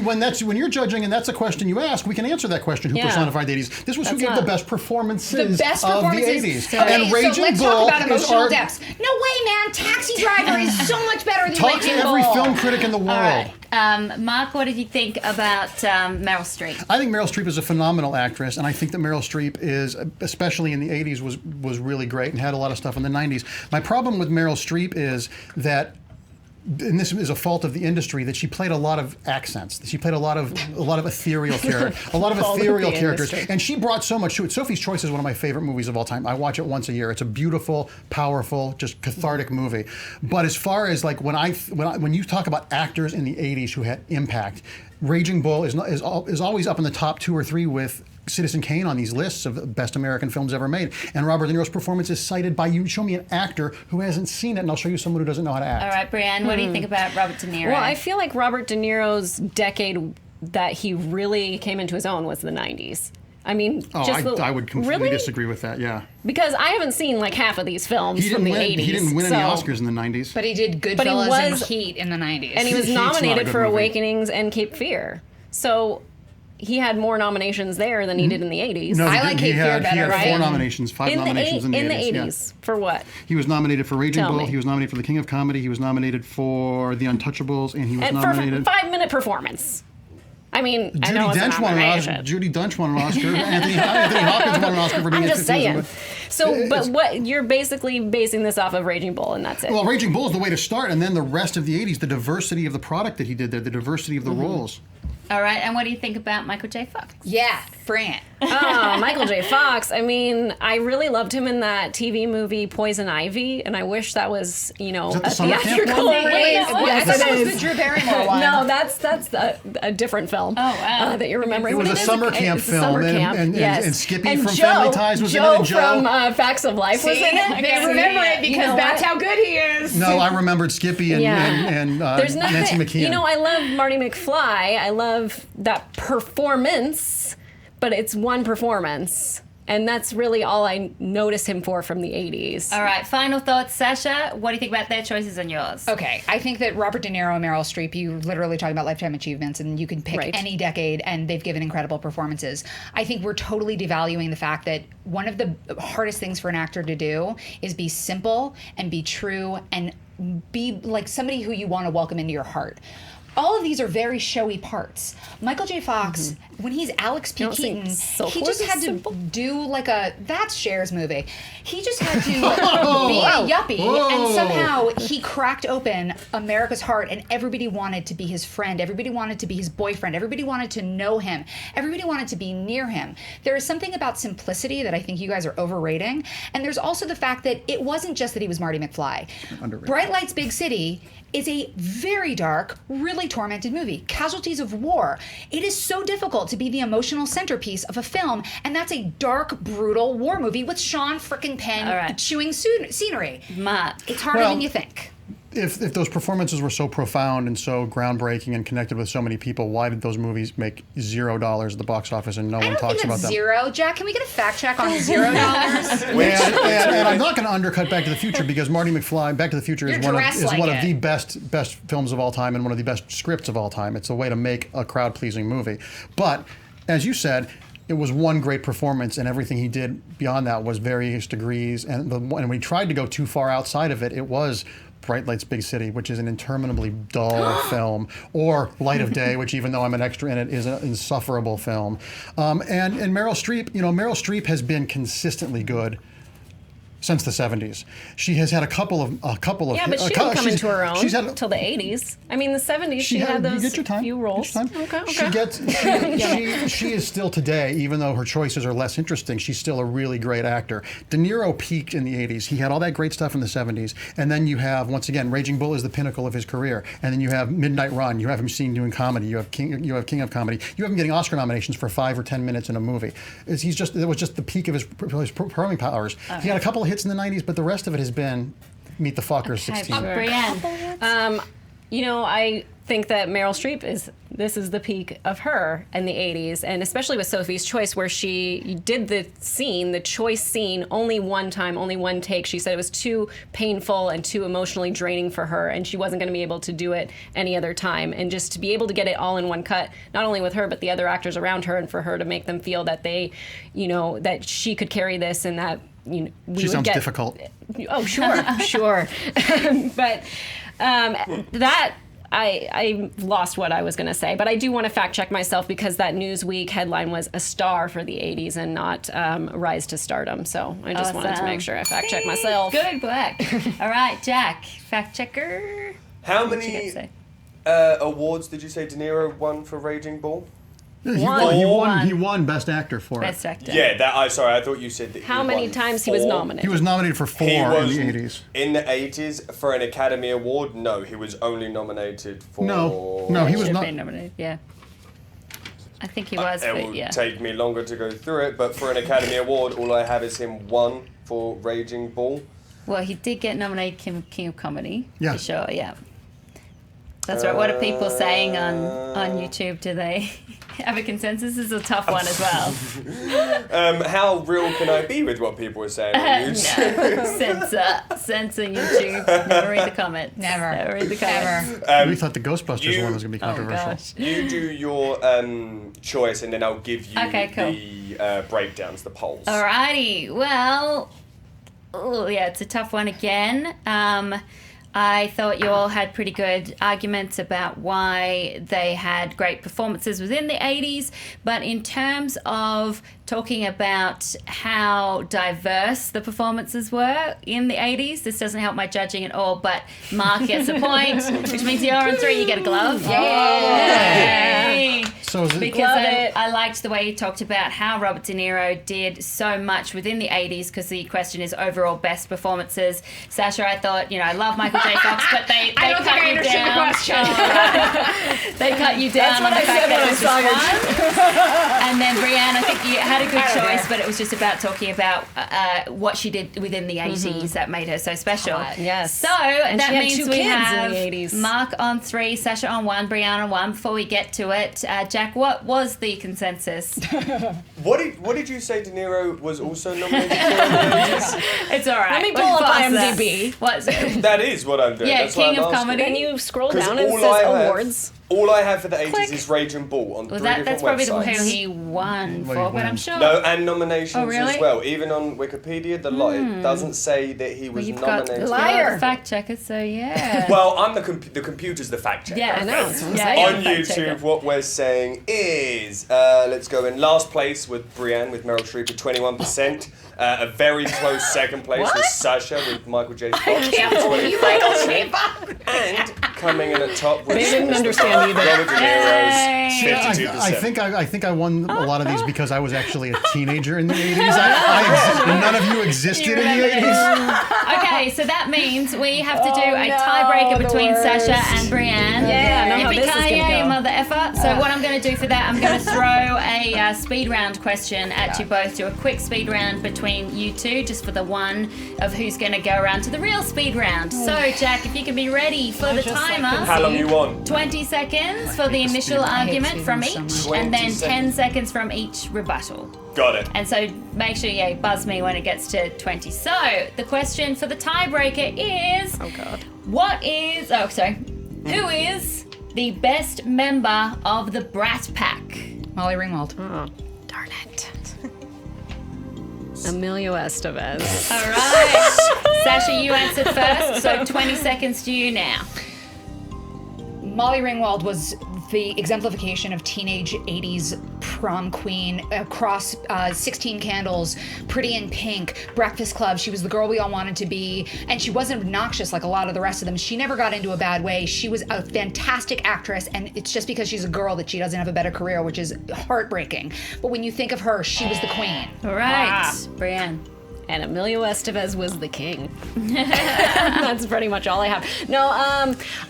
1980s? When you're judging and that's a question you ask, we can answer that question. Who Yeah. personified the 80s? This was who That's gave not- the best performances, The best of the performances. 80s. Okay, And Raging so let's Bull talk about is emotional our depths. No way, man. Taxi Driver is so much better than talk to Raging every Bull. film critic in the world. All right. Mark, what did you think about Meryl Streep? I think Meryl Streep is a phenomenal actress, and I think that Meryl Streep is, especially in the 80s, was really great and had a lot of stuff in the 90s. My problem with Meryl Streep is that, and this is a fault of the industry, that she played a lot of accents. She played a lot of ethereal characters, Fault of the characters, industry. and she brought so much to it. Sophie's Choice is one of my favorite movies of all time. I watch it once a year. It's a beautiful, powerful, just cathartic movie. But as far as like when you talk about actors in the 80s who had impact, Raging Bull is always up in the top 2 or 3 with Citizen Kane on these lists of best American films ever made. And Robert De Niro's performance is cited by you. Show me an actor who hasn't seen it, and I'll show you someone who doesn't know how to act. All right, Brienne, what do you think about Robert De Niro? Well, I feel like Robert De Niro's decade that he really came into his own was the 90s. I mean, I would completely really? disagree with that, yeah. Because I haven't seen like half of these films from the 80s. He didn't win any so- Oscars in the 90s. But he did But he Goodfellas and was- Heat in the 90s. And he was Heat's not a nominated good for movie. Awakenings and Cape Fear. So he had more nominations there than he did in the 80s. No, I he like didn't. Cape Fear He better, had right? 4 nominations, 5 nominations in the 80s. For what? He was nominated for Raging Tell Bull. me. He was nominated for The King of Comedy. He was nominated for The Untouchables, and he was And for a nominated. 5-minute performance. I mean, I know it's a Dench won an Oscar. nomination. Judy Dench won an Oscar. Anthony Hopkins won an Oscar for being I'm in just 50 saying. Years. So, but what you're basically basing this off of Raging Bull, and that's it. Well, Raging Bull is the way to start, and then the rest of the 80s, the diversity of the product that he did there, the diversity of the roles. All right, and what do you think about Michael J. Fox? Yeah, Fran. Oh, Michael J. Fox. I mean, I really loved him in that TV movie Poison Ivy, and I wish that was, Is that the a summer camp theatrical one? release. Wait, I thought Yes, that it was is. the Drew Barrymore one. No, that's a different film. Oh, wow. That you're remembering. It was But a is summer camp it's a film, summer and- camp, and yes. Skippy And from Joe, Family Ties was in it, and Joe- from Facts of Life was See, in it. they remember it You because know that's what? how good he is. No, I remembered Skippy and, Yeah. and There's nothing. Nancy McKeon. I love Marty McFly. I love that performance, but it's one performance. And that's really all I notice him for from the 80s. All right, final thoughts, Sasha. What do you think about their choices and yours? Okay, I think that Robert De Niro and Meryl Streep, you literally talking about lifetime achievements, and you can pick Right. any decade, and they've given incredible performances. I think we're totally devaluing the fact that one of the hardest things for an actor to do is be simple and be true and be like somebody who you want to welcome into your heart. All of these are very showy parts. Michael J. Fox, when he's Alex P. You don't think Keaton, Silk he Wars just is had to simple? do like that's Cher's movie. He just had to be a yuppie, and somehow he cracked open America's heart, and everybody wanted to be his friend. Everybody wanted to be his boyfriend. Everybody wanted to know him. Everybody wanted to be near him. There is something about simplicity that I think you guys are overrating, and there's also the fact that it wasn't just that he was Marty McFly. Underrated. Bright Lights, Big City is a very dark, really tormented movie. Casualties of War. It is so difficult to be the emotional centerpiece of a film, and that's a dark, brutal war movie with Sean frickin' Penn All right. chewing scenery. Mark. It's harder Well, than you think. If those performances were so profound and so groundbreaking and connected with so many people, why did those movies make $0 at the box office and no I one don't talks think about that's them? zero. Jack, can we get a fact check on $0? And I'm not going to undercut Back to the Future because Marty McFly, Back to the Future You're is one of, dressed is like one it. of the best films of all time and one of the best scripts of all time. It's a way to make a crowd-pleasing movie. But, as you said, it was one great performance, and everything he did beyond that was various degrees. And when he tried to go too far outside of it, it was Bright Lights, Big City, which is an interminably dull film, or Light of Day, which even though I'm an extra in it, is an insufferable film. And Meryl Streep, Meryl Streep has been consistently good since the 70s. She has had a couple of Yeah, but she didn't come into her own she's had until the 80s. I mean, the 70s, she had you those get your time. few roles. Get your time. Okay. She is still today, even though her choices are less interesting, she's still a really great actor. De Niro peaked in the 80s. He had all that great stuff in the 70s. And then you have, once again, Raging Bull is the pinnacle of his career. And then you have Midnight Run. You have him seen doing comedy. You have King of Comedy. You have him getting Oscar nominations for 5 or 10 minutes in a movie. It was just the peak of his performing powers. He had a couple of hits in the 90s, but the rest of it has been Meet the Fockers, 16. Brienne. I think that Meryl Streep is the peak of her in the 80s, and especially with Sophie's Choice, where she did the choice scene only one time, only one take. She said it was too painful and too emotionally draining for her, and she wasn't going to be able to do it any other time. And just to be able to get it all in one cut, not only with her, but the other actors around her, and for her to make them feel that they, that she could carry this and that, She sounds difficult. Oh, sure. But that, I lost what I was going to say. But I do want to fact check myself because that Newsweek headline was a star for the 80s and not rise to stardom. So I just wanted to make sure I fact check myself. Good work. All right, Jack, fact checker. How What you many gotta say? awards did you say De Niro won for Raging Bull? He won Best Actor for Best it. actor. Yeah, I thought you said that. How he many won times he was 4. nominated? He was nominated for 4 He in was the 80s. in the 80s for an Academy Award. No, he was only nominated for. No, he was Should not. be nominated. Yeah. I think he was, It but will yeah. take me longer to go through it, but for an Academy Award, all I have is him 1 for Raging Bull. Well, he did get nominated King of Comedy. Yeah. For sure, yeah. That's right. What are people saying on YouTube? Do they have a consensus? This is a tough one as well. How real can I be with what people are saying on YouTube? No. Censor YouTube. Never read the comments. Never. Read the comments. Never. We thought the Ghostbusters one was going to be Oh, controversial. gosh. You do your choice, and then I'll give you Okay, cool. the breakdowns, the polls. Alrighty. Well, it's a tough one again. I thought you all had pretty good arguments about why they had great performances within the 80s, but in terms of talking about how diverse the performances were in the 80s, this doesn't help my judging at all, but Mark gets a point, which means you're on 3, you get a glove. Yay! So is it, Because I liked the way he talked about how Robert De Niro did so much within the 80s, because the question is overall best performances. Sasha, I thought, I love Michael J. Fox, but they I don't cut think I you understood the down. question. They cut you down on the fact that it was just one. And then Brianne, I think you had a good choice, but it was just about talking about what she did within the 80s that made her so special. Yes. So And that she had means two we kids have in the 80s. Mark on 3, Sasha on 1, Brianne on 1. Before we get to it, Jack, what was the consensus? What did you say De Niro was also nominated for in the 80s? It's all right. Let me We'll pull up pass that. IMDb. What's it? That is what I'm doing. Yeah, That's why King I'm of asking. Comedy. Then you scroll 'Cause down and it all says I have- awards. All I have for the 80s Click. is Raging Bull on 3 Well, different that's probably websites. who he won Well, for, he but I'm wins. sure. No, and nominations Oh, really? as well. Even on Wikipedia, the lot, it doesn't say that he was You've got nominated. Liar. fact checker, so yeah. Well, I'm the computer's the fact checker. Yeah, I know, that's what I'm Yeah, saying. yeah, On fact checker. YouTube, what we're saying is, let's go in last place with Brianne with Meryl Streep with 21%. A very close second place with Sasha with Michael J. Fox with 25%. And coming in at top with They didn't understand either. Robert De Niro's Yay. 52%. I think I won a lot of these because I was actually a teenager in the 80s. None of you existed in the 80s. Okay, so that means we have to do a tiebreaker the between worst. Sasha and Brianne. Yeah, I know how this is gonna Yippee-ki-yay, go. mother effer. So what I'm going to do for that, I'm going to throw a speed round question at you both. Do a quick speed round between you two, just for the one of who's going to go around to the real speed round. So, Jack, if you can be ready for the timer. How long you want? 20 seconds for the initial argument from each, and then 10 seconds from each rebuttal. Got it. And so make sure you buzz me when it gets to 20. So the question for the tiebreaker is... Oh, God. Who is the best member of the Brat Pack? Molly Ringwald. Darn it. Emilio Estevez. All right. Sasha, you answered first, so 20 seconds to you now. Molly Ringwald was the exemplification of teenage 80s prom queen across 16 Candles, Pretty in Pink, Breakfast Club. She was the girl we all wanted to be, and she wasn't obnoxious like a lot of the rest of them. She never got into a bad way. She was a fantastic actress, and it's just because she's a girl that she doesn't have a better career, which is heartbreaking. But when you think of her, she was the queen. All right. Brianne. And Emilio Estevez was the king. That's pretty much all I have. No,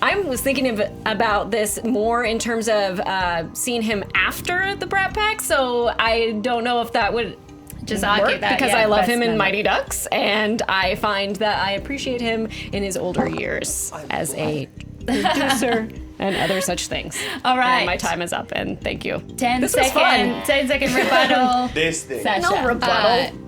I was thinking about this more in terms of seeing him after the Brat Pack, so I don't know if that would Just argue work that, because yeah, I love best him in member. Mighty Ducks, and I find that I appreciate him in his older years as a producer and other such things. All right. And my time is up, and thank you. 10 This was fun. 10-second rebuttal. This thing. Sasha. No rebuttal.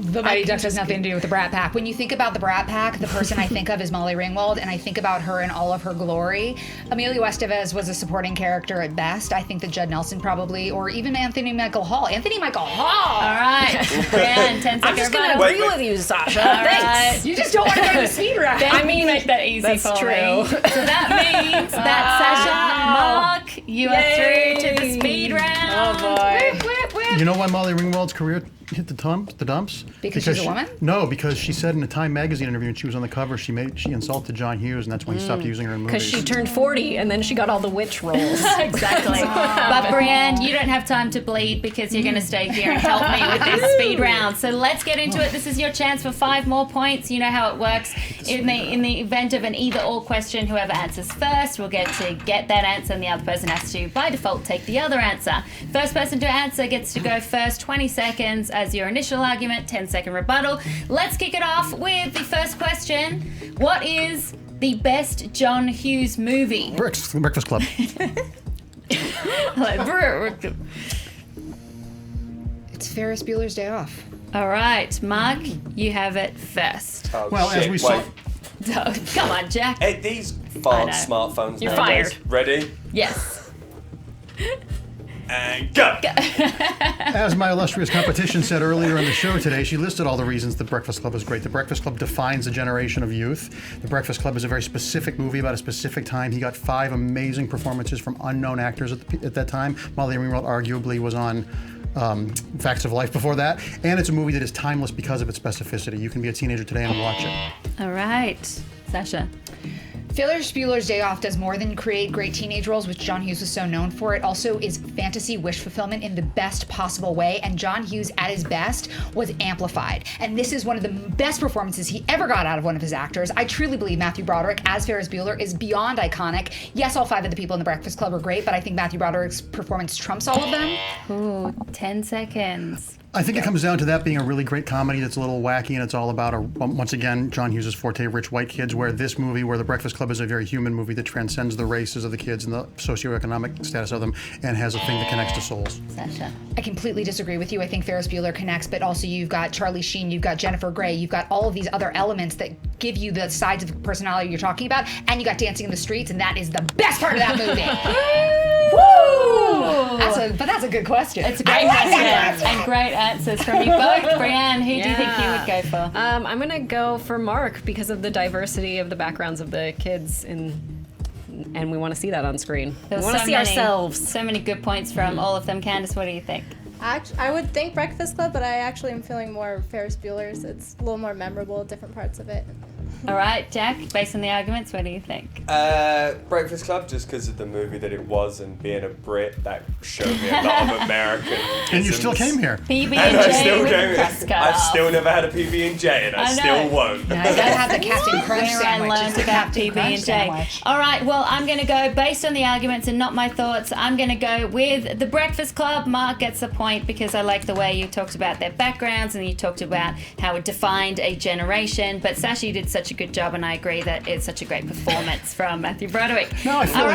The Mighty Ducks has nothing to do with the Brat Pack. When you think about the Brat Pack, the person I think of is Molly Ringwald, and I think about her in all of her glory. Emilio Estevez was a supporting character at best. I think that Judd Nelson probably, or even Anthony Michael Hall. Anthony Michael Hall! All right. Brianne, 10-second I'm just going to rebuttal. agree with you, Sasha. All Thanks. right. You just don't want to go to the speed round. I mean, make that easy that's for true. me. So that means that Sasha, Mark, you are Yay. through to the speed round. Oh, boy. Whip, whip, whip. You know why Molly Ringwald's career hit the dumps? Because she's a woman? No, because she said in a Time magazine interview when she was on the cover, she insulted John Hughes, and that's when he stopped using her in movies. Because she turned 40 and then she got all the witch roles. Exactly. But Brianne, you don't have time to bleed because you're going to stay here and help me with this speed round. So let's get into it. This is your chance for 5 more points. You know how it works. In the event of an either-or question, whoever answers first will get to get that answer, and the other person has to, by default, take the other answer. First person to answer gets to go first, 20 seconds as your initial argument, 10-second rebuttal. Let's kick it off with the first question. What is the best John Hughes movie? Breakfast Club. It's Ferris Bueller's Day Off. All right, Mark, you have it first. Oh, Well, as shit, we saw- wait. Come on, Jack. Hey, these I fast know. smartphones You're nowadays. fired. Ready? Yes. And go! As my illustrious competition said earlier on the show today, she listed all the reasons The Breakfast Club is great. The Breakfast Club defines a generation of youth. The Breakfast Club is a very specific movie about a specific time. He got 5 amazing performances from unknown actors at that time. Molly Ringwald arguably was on Facts of Life before that. And it's a movie that is timeless because of its specificity. You can be a teenager today and watch it. All right, Sasha. Ferris Bueller's Day Off does more than create great teenage roles, which John Hughes was so known for. It also is fantasy wish fulfillment in the best possible way, and John Hughes at his best was amplified. And this is one of the best performances he ever got out of one of his actors. I truly believe Matthew Broderick as Ferris Bueller is beyond iconic. Yes, all 5 of the people in The Breakfast Club are great, but I think Matthew Broderick's performance trumps all of them. Ooh, 10 seconds. I think it comes down to that being a really great comedy that's a little wacky, and it's all about, once again, John Hughes' forte, rich white kids, where this movie, where The Breakfast Club is a very human movie that transcends the races of the kids and the socioeconomic status of them, and has a thing that connects to souls. Sasha. I completely disagree with you. I think Ferris Bueller connects, but also you've got Charlie Sheen, you've got Jennifer Grey, you've got all of these other elements that give you the sides of personality you're talking about, and you got Dancing in the Streets, and that is the best part of that movie. Woo! That's a good question. It's a great question and great answers from you both. Brianne, who do you think you would go for? I'm going to go for Mark because of the diversity of the backgrounds of the kids and we want to see that on screen. We want to see ourselves. So many good points from all of them. Candace, what do you think? I would think Breakfast Club, but I actually am feeling more Ferris Bueller's. It's a little more memorable, different parts of it. All right, Jack, based on the arguments, what do you think? Breakfast Club, just because of the movie that it was and being a Brit, that showed me a lot of American. And you still came here. PB&J I've still never had a PB&J, and I still won't. No, you gotta have the Captain Crunch sandwich. Learned about PB&J. All right, well, I'm going to go, based on the arguments and not my thoughts, I'm going to go with The Breakfast Club. Mark gets a point because I like the way you talked about their backgrounds and you talked about how it defined a generation. But Sasha, you did such a good job, and I agree that it's such a great performance from Matthew Broderick. No, I feel you're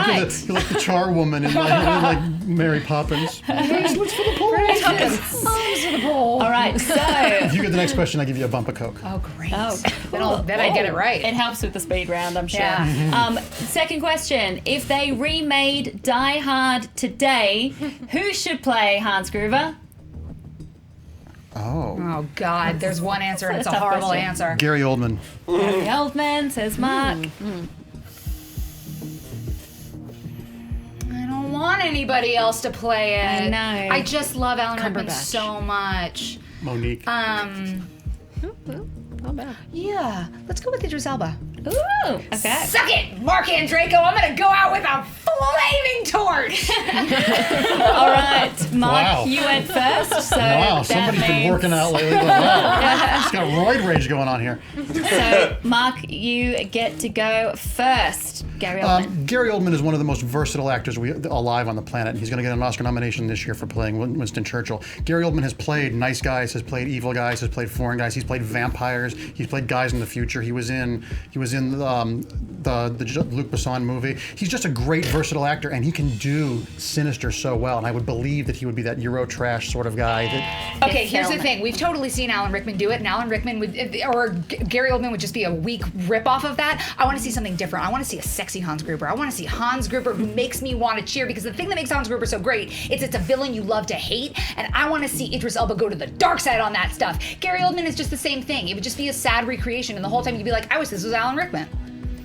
like the char woman in like Mary Poppins. Looks for the pole. All right, so If you get the next question, I give you a bump of Coke. Oh, great. cool. Then I get it right. It helps with the speed round, I'm sure. Yeah. Second question. If they remade Die Hard today, who should play Hans Gruber? Oh, God. There's one answer, and it's a Tough horrible question. answer. Gary Oldman. Gary Oldman, says Mark. I don't want anybody else to play it. I know. I just love Alan Rickman Cumberbatch. so much. Monique. Not bad. Yeah. Let's go with Idris Elba. Ooh, okay. Suck it, Mark Andreyko. I'm gonna go out with a flaming torch. All right, Mark, Wow. you went first. So Wow, that somebody's been means- working out lately. Wow. It's got roid rage going on here. So, Mark, you get to go first. Gary Oldman. Gary Oldman is one of the most versatile actors alive on the planet. He's going to get an Oscar nomination this year for playing Winston Churchill. Gary Oldman has played nice guys, has played evil guys, has played foreign guys. He's played vampires. He's played guys in the future. He was in the Luc Besson movie. He's just a great versatile actor, and he can do sinister so well. And I would believe that he would be that Euro trash sort of guy. Okay, here's the thing. We've totally seen Alan Rickman do it, and Alan Rickman Gary Oldman would just be a weak rip-off of that. I want to see something different. I want to see a sexy Hans Gruber. I want to see Hans Gruber who makes me want to cheer, because the thing that makes Hans Gruber so great is it's a villain you love to hate, and I want to see Idris Elba go to the dark side on that stuff. Gary Oldman is just the same thing. It would just be a sad recreation, and the whole time you'd be like, I wish this was Alan Rickman.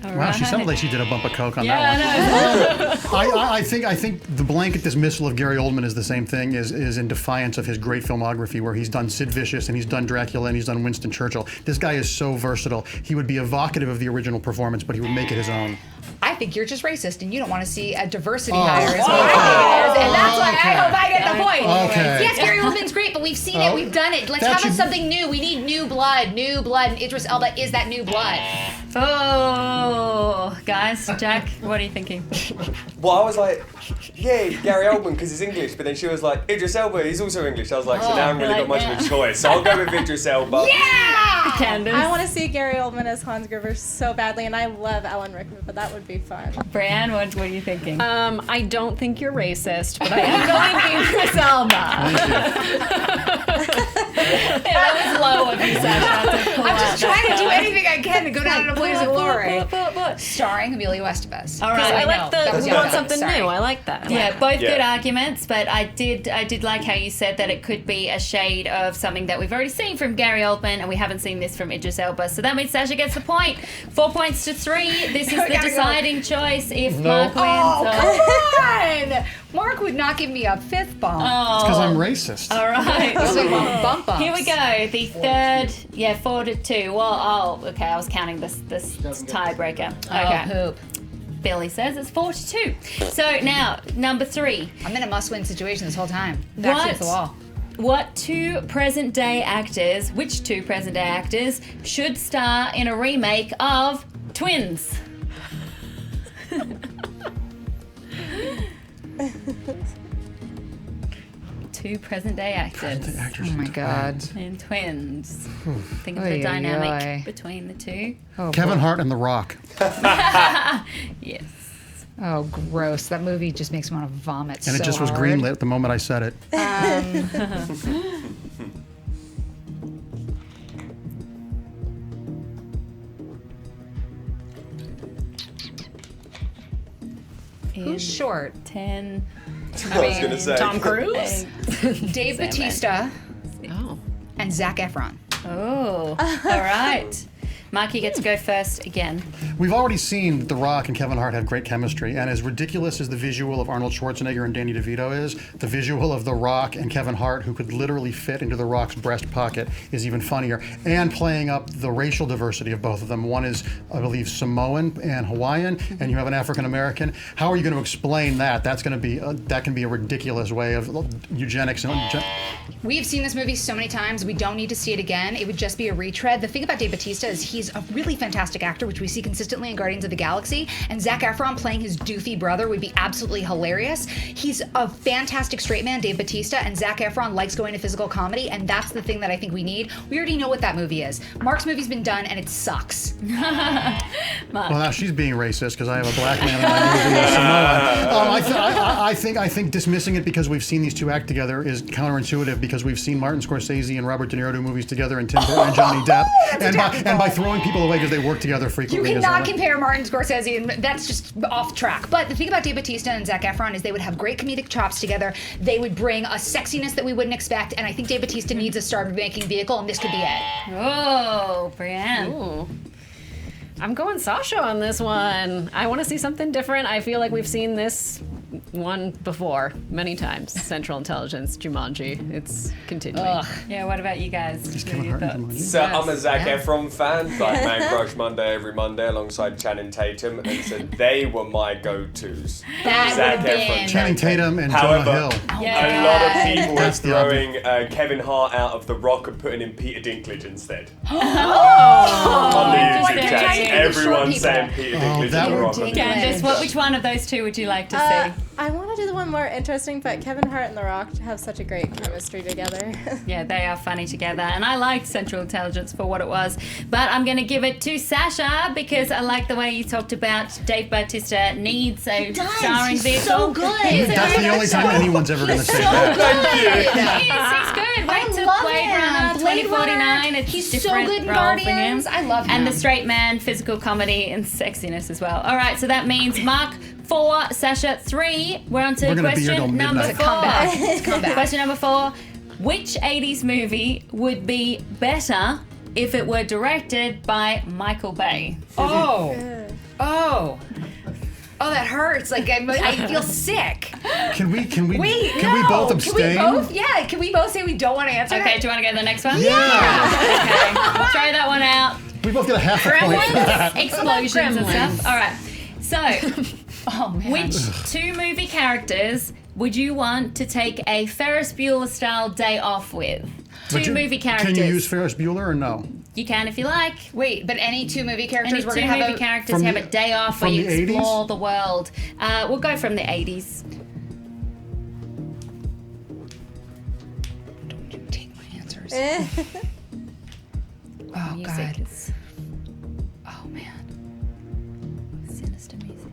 Wow, she sounded like she did a bump of Coke on that one. I think the blanket dismissal of Gary Oldman is the same thing, is in defiance of his great filmography, where he's done Sid Vicious and he's done Dracula and he's done Winston Churchill. This guy is so versatile. He would be evocative of the original performance, but he would make it his own. I think you're just racist and you don't want to see a diversity hire is what I think it is, and that's why I hope I get the point. Okay. Yes, Gary Oldman's great, but we've seen it, we've done it. Let's have something new. We need new blood, and Idris Elba is that new blood. Oh, guys, Jack, what are you thinking? Well, I was like, yeah, Gary Oldman, because he's English, but then she was like, Idris Elba, he's also English. I was like, so now I haven't really got much of a choice, so I'll go with Idris Elba. Yeah! Candace? I want to see Gary Oldman as Hans Gruber so badly, and I love Alan Rickman, but that would be fun. Brianne, what are you thinking? I don't think you're racist, but I am going Idris Elba. That was low of you, Sasha. I'm just trying to do anything I can to go down in a blaze of glory. Starring Amelia Estevez. All right. I like that was we young. want something Sorry. new. I like that. Yeah, both good arguments, but I did like how you said that it could be a shade of something that we've already seen from Gary Oldman, and we haven't seen this from Idris Elba. So that means Sasha gets the point. 4 points to 3. This is the deciding choice if Mark wins. on! Mark would not give me a fifth bump. It's because I'm racist. All right. Only one bump bumps. Here we go. The third, 4-2. Well, okay, I was counting this tiebreaker. Okay. Poop. Billy says it's 4-2. So now, number 3. I'm in a must-win situation this whole time. Back against the wall. Which two present-day actors should star in a remake of Twins? Two present-day actors Oh my God. in Twins. Think of Oy, the oy, dynamic oy. between the two. Oh, Kevin boy. Hart and The Rock. Yes. Oh, gross. That movie just makes me want to vomit And so it just was hard. greenlit the moment I said it. Who's short? 10. I was going to say. Tom Cruise? Dave Bautista Oh. and Zac Efron. Oh, all right. Mark, you get to go first again. We've already seen that The Rock and Kevin Hart have great chemistry, and as ridiculous as the visual of Arnold Schwarzenegger and Danny DeVito is, the visual of The Rock and Kevin Hart, who could literally fit into The Rock's breast pocket, is even funnier. And playing up the racial diversity of both of them. One is, I believe, Samoan and Hawaiian, and you have an African American. How are you going to explain that? That's going to be that can be a ridiculous way of eugenics. We've seen this movie so many times. We don't need to see it again. It would just be a retread. The thing about Dave Bautista is he's a really fantastic actor, which we see consistently in Guardians of the Galaxy. And Zac Efron playing his doofy brother would be absolutely hilarious. He's a fantastic straight man, Dave Bautista, and Zac Efron likes going to physical comedy, and that's the thing that I think we need. We already know what that movie is. Mark's movie's been done, and it sucks. Well, now she's being racist because I have a black man in my movie, Samoan. I think dismissing it because we've seen these two act together is counterintuitive because we've seen Martin Scorsese and Robert De Niro do movies together, and Tim Burton and Johnny Depp, and by throwing people away because they work together You frequently. cannot compare Martin Scorsese, and that's just off track. But the thing about Dave Bautista and Zac Efron is they would have great comedic chops together. They would bring a sexiness that we wouldn't expect, and I think Dave Bautista needs a star-making vehicle, and this could be it. Oh, Brienne. Ooh. I'm going Sasha on this one. I want to see something different. I feel like we've seen this one before many times. Central Intelligence, Jumanji. It's continuing. Yeah, what about you guys? Is What Kevin are your Hart in thoughts? Jumanji? So I'm a Zac Efron fan, like Man Crush Monday every Monday alongside Channing Tatum, and so they were my go-tos. That Zac would have Efron, been... Channing Tatum and However, Jonah Hill. a lot of people were That's the throwing Kevin Hart out of The Rock and putting in Peter Dinklage instead. On the interesting. YouTube chats, everyone Short saying people. Peter Dinklage that and The would- Rock. Candace, which one of those two would you like to see? I want to do the one more interesting, but Kevin Hart and The Rock have such a great chemistry together. Yeah, they are funny together, and I liked Central Intelligence for what it was, but I'm going to give it to Sasha because I like the way you talked about Dave Bautista needs a starring vehicle. so good. That's the only time anyone's ever going to say that. He's good. Wait to love Blade him. Runner Blade 2049. It's He's a so different good in role for Guardians. him. I love him. And the straight man, physical comedy, and sexiness as well. All right, so that means Mark 4, Sasha 3. We're on to We're gonna be here till question number midnight. 4. Comeback. Question number 4. Which 80s movie would be better if it were directed by Michael Bay? Oh, that hurts. Like I feel sick. Can we Wait, both abstain? Can we both say we don't want to answer Okay, that? do you want to go to the next one? Yeah. Okay, throw that one out. We both get a half a point for that. Explosions and Gremlins. stuff. All right. So, which two movie characters would you want to take a Ferris Bueller style day off with? But Two movie characters. Can you use Ferris Bueller or no? You can if you like. Wait, but any two movie characters Any we're two gonna have movie a characters From have the- a day off where from you the 80s? explore the world. We'll go from the 80s. Don't take my answers. Oh Music God. is Oh man. sinister music.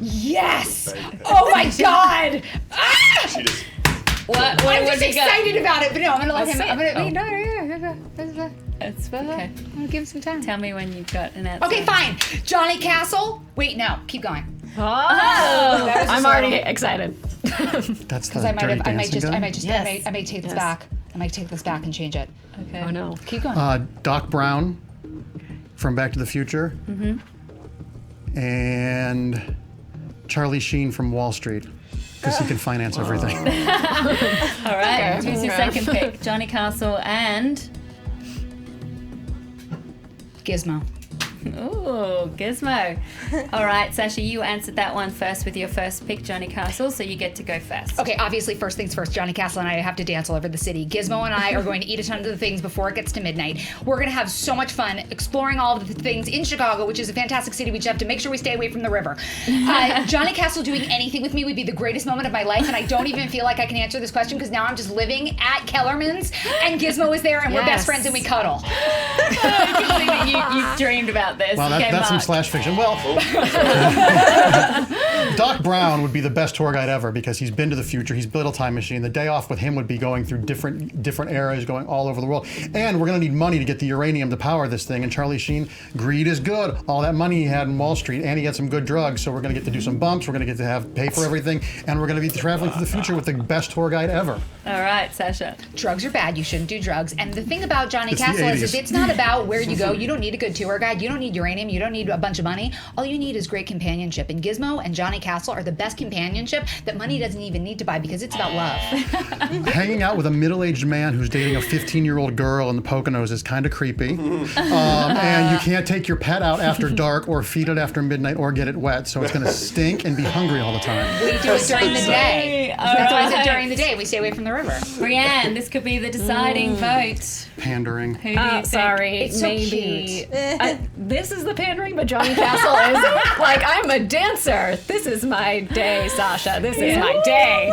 Yes. Oh my God. Ah! She just What I'm would just you go? excited about it, but no, I'm gonna let him. Let's I'm see gonna. it. No, It's okay. I'm gonna give him some time. Tell me when you've got an answer. Okay, fine. Johnny Castle. Wait, no, keep going. Oh, That was I'm just already wrong. excited. That's the I might dirty have. I might dancing just. guy? I might just. Yes. I may take this Yes. back. I might take this back and change it. Okay. Oh no. Keep going. Doc Brown from Back to the Future. Mm-hmm. And Charlie Sheen from Wall Street, because he can finance everything. All right, who's your second pick? Johnny Castle and... Gizmo. Ooh, Gizmo. All right, Sasha, you answered that one first with your first pick, Johnny Castle, so you get to go first. Okay, obviously, first things first, Johnny Castle and I have to dance all over the city. Gizmo and I are going to eat a ton of the things before it gets to midnight. We're going to have so much fun exploring all of the things in Chicago, which is a fantastic city. We just have to make sure we stay away from the river. Johnny Castle doing anything with me would be the greatest moment of my life, and I don't even feel like I can answer this question because now I'm just living at Kellerman's, and Gizmo is there, and we're best friends, and we cuddle. I can see that you've dreamed about this. Wow, Okay, that's some Mark. slash fiction. Well, Doc Brown would be the best tour guide ever because he's been to the future. He's built a time machine. The day off with him would be going through different eras, going all over the world. And we're going to need money to get the uranium to power this thing. And Charlie Sheen, greed is good. All that money he had in Wall Street, and he had some good drugs. So we're going to get to do some bumps. We're going to get to pay for everything, and we're going to be traveling through the future with the best tour guide ever. All right, Sasha. Drugs are bad. You shouldn't do drugs. And the thing about Johnny It's the Castle is 80s. it's not about where you go. You don't need a good tour guide. You don't need uranium. You don't need a bunch of money. All you need is great companionship. And Gizmo and Johnny Castle are the best companionship that money doesn't even need to buy because it's about love. Hanging out with a middle-aged man who's dating a 15-year-old girl in the Poconos is kind of creepy. And you can't take your pet out after dark or feed it after midnight or get it wet. So it's going to stink and be hungry all the time. We do it during the day. All That's why I said right. during the day. We stay away from the river. Brianne, this could be the deciding vote. Pandering. Who do you think? Sorry, It's so maybe. This is the pandering, but Johnny Castle isn't. Like, I'm a dancer. This is my day, Sasha. This is my day.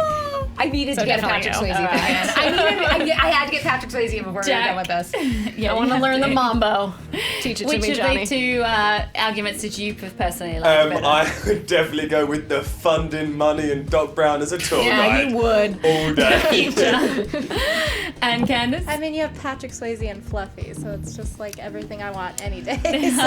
I needed to get a definitely Patrick you. Swayze All fan. I had to get Patrick Swayze before we were Jack. done with this. Yeah, I want to learn the mambo. Teach it to Which me, of Johnny. the two arguments did you personally like better? I would definitely go with the funding money and Doc Brown as a tour Yeah, guide. you would. All day. And Candace? I mean, you have Patrick Swayze and Fluffy, so it's just like everything I want any day.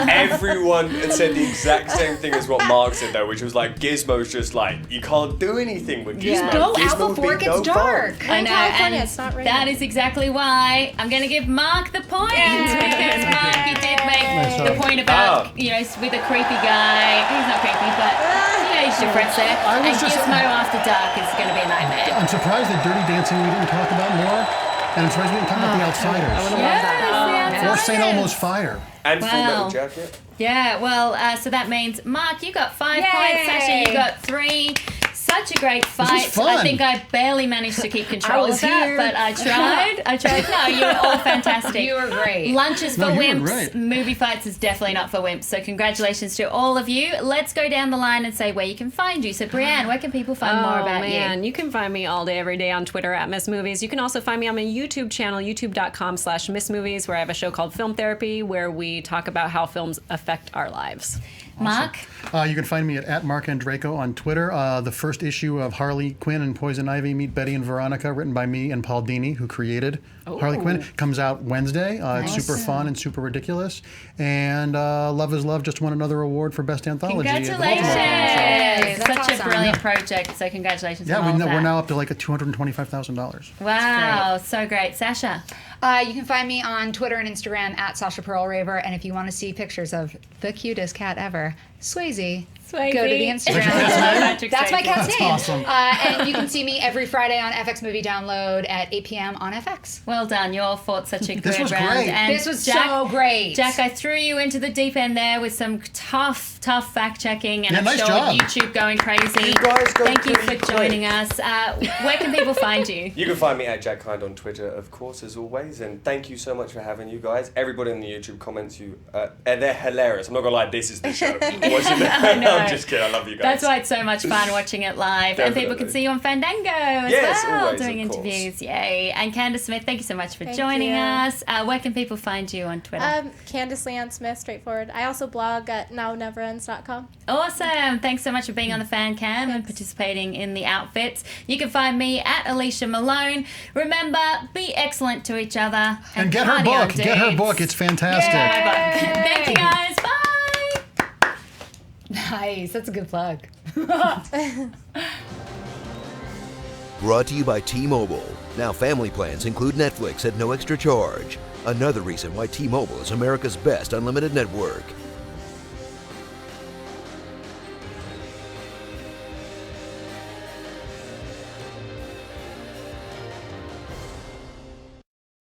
Everyone had said the exact same thing as what Mark said though, which was like Gizmo's just like, you can't do anything with Gizmo. Yeah. Go out Gizmo would before be it gets no dark. fun. We're I in know, California, and it's not raining. that is exactly why I'm going to give Mark the point because Mark, you did make Nice the job. point about with a creepy guy. He's not creepy, but age difference there. I was And just- Gizmo After Dark is going to be a nightmare. I'm surprised that Dirty Dancing we didn't talk about more. And I'm surprised we didn't talk about The Outsiders. Yes, the Or St. Outsiders. Elmo's Fire. And Full Wow. Metal Jacket. Yeah, well, so that means Mark, you got 5 Yay! points. Sasha, you got 3. Such a great fight. fun. I think I barely managed to keep control I was of that, here. but I tried. No, you were all fantastic. You were great. Lunch is for No, you were wimps. great. Movie fights is definitely not for wimps. So congratulations to all of you. Let's go down the line and say where you can find you. So Brianne, where can people find more about you? You can find me all day, every day on Twitter at Miss Movies. You can also find me on my YouTube channel, youtube.com/Miss Movies, where I have a show called Film Therapy, where we talk about how films affect our lives. Mark? You can find me at Mark Andreyko on Twitter. The first issue of Harley Quinn and Poison Ivy Meet Betty and Veronica, written by me and Paul Dini, who created Harley Quinn, comes out Wednesday. It's super fun and super ridiculous. And Love is Love just won another award for Best Anthology. at the Baltimore Comic Con. Congratulations! That's Such a awesome. brilliant project. So congratulations Yeah, on all of we're that. now up to like a $225,000. Wow, so great. Sasha? You can find me on Twitter and Instagram at Sasha Pearl Raver. And if you want to see pictures of the cutest cat ever, Swayze, Swayze. go to the Instagram. Patrick That's my Swayze. cat's That's name. awesome. And you can see me every Friday on FX Movie Download at 8 p.m. on FX. Well done. You all fought such a good This was round. great. And This was Jack, so great. Jack, I threw you into the deep end there with some tough fact checking, and Yeah, I'm nice sure job. YouTube going crazy. You guys go Thank you pretty for quick. joining us. Where can people find you? You can find me at Jack Kind on Twitter, of course, as always. And thank you so much for having you guys. Everybody in the YouTube comments, they're hilarious. I'm not gonna lie, this is the show. Watching that, know. I'm just kidding. I love you guys. That's why it's so much fun watching it live. And people can Definitely. see you on Fandango as Yes, well, always, doing of course. interviews. Yay. And Candace Smith, thank you so much for Thank joining you. us. Where can people find you on Twitter? Candace Leanne Smith, straightforward. I also blog at nowneverends.com. Awesome. Thanks so much for being on the Fan Cam and participating in the outfits. You can find me at Alicia Malone. Remember, be excellent to each other. And get her party on, book. Get her dudes. book. It's fantastic. Thank you guys. Bye. Nice. That's a good plug. Brought to you by T-Mobile. Now family plans include Netflix at no extra charge. Another reason why T-Mobile is America's best unlimited network.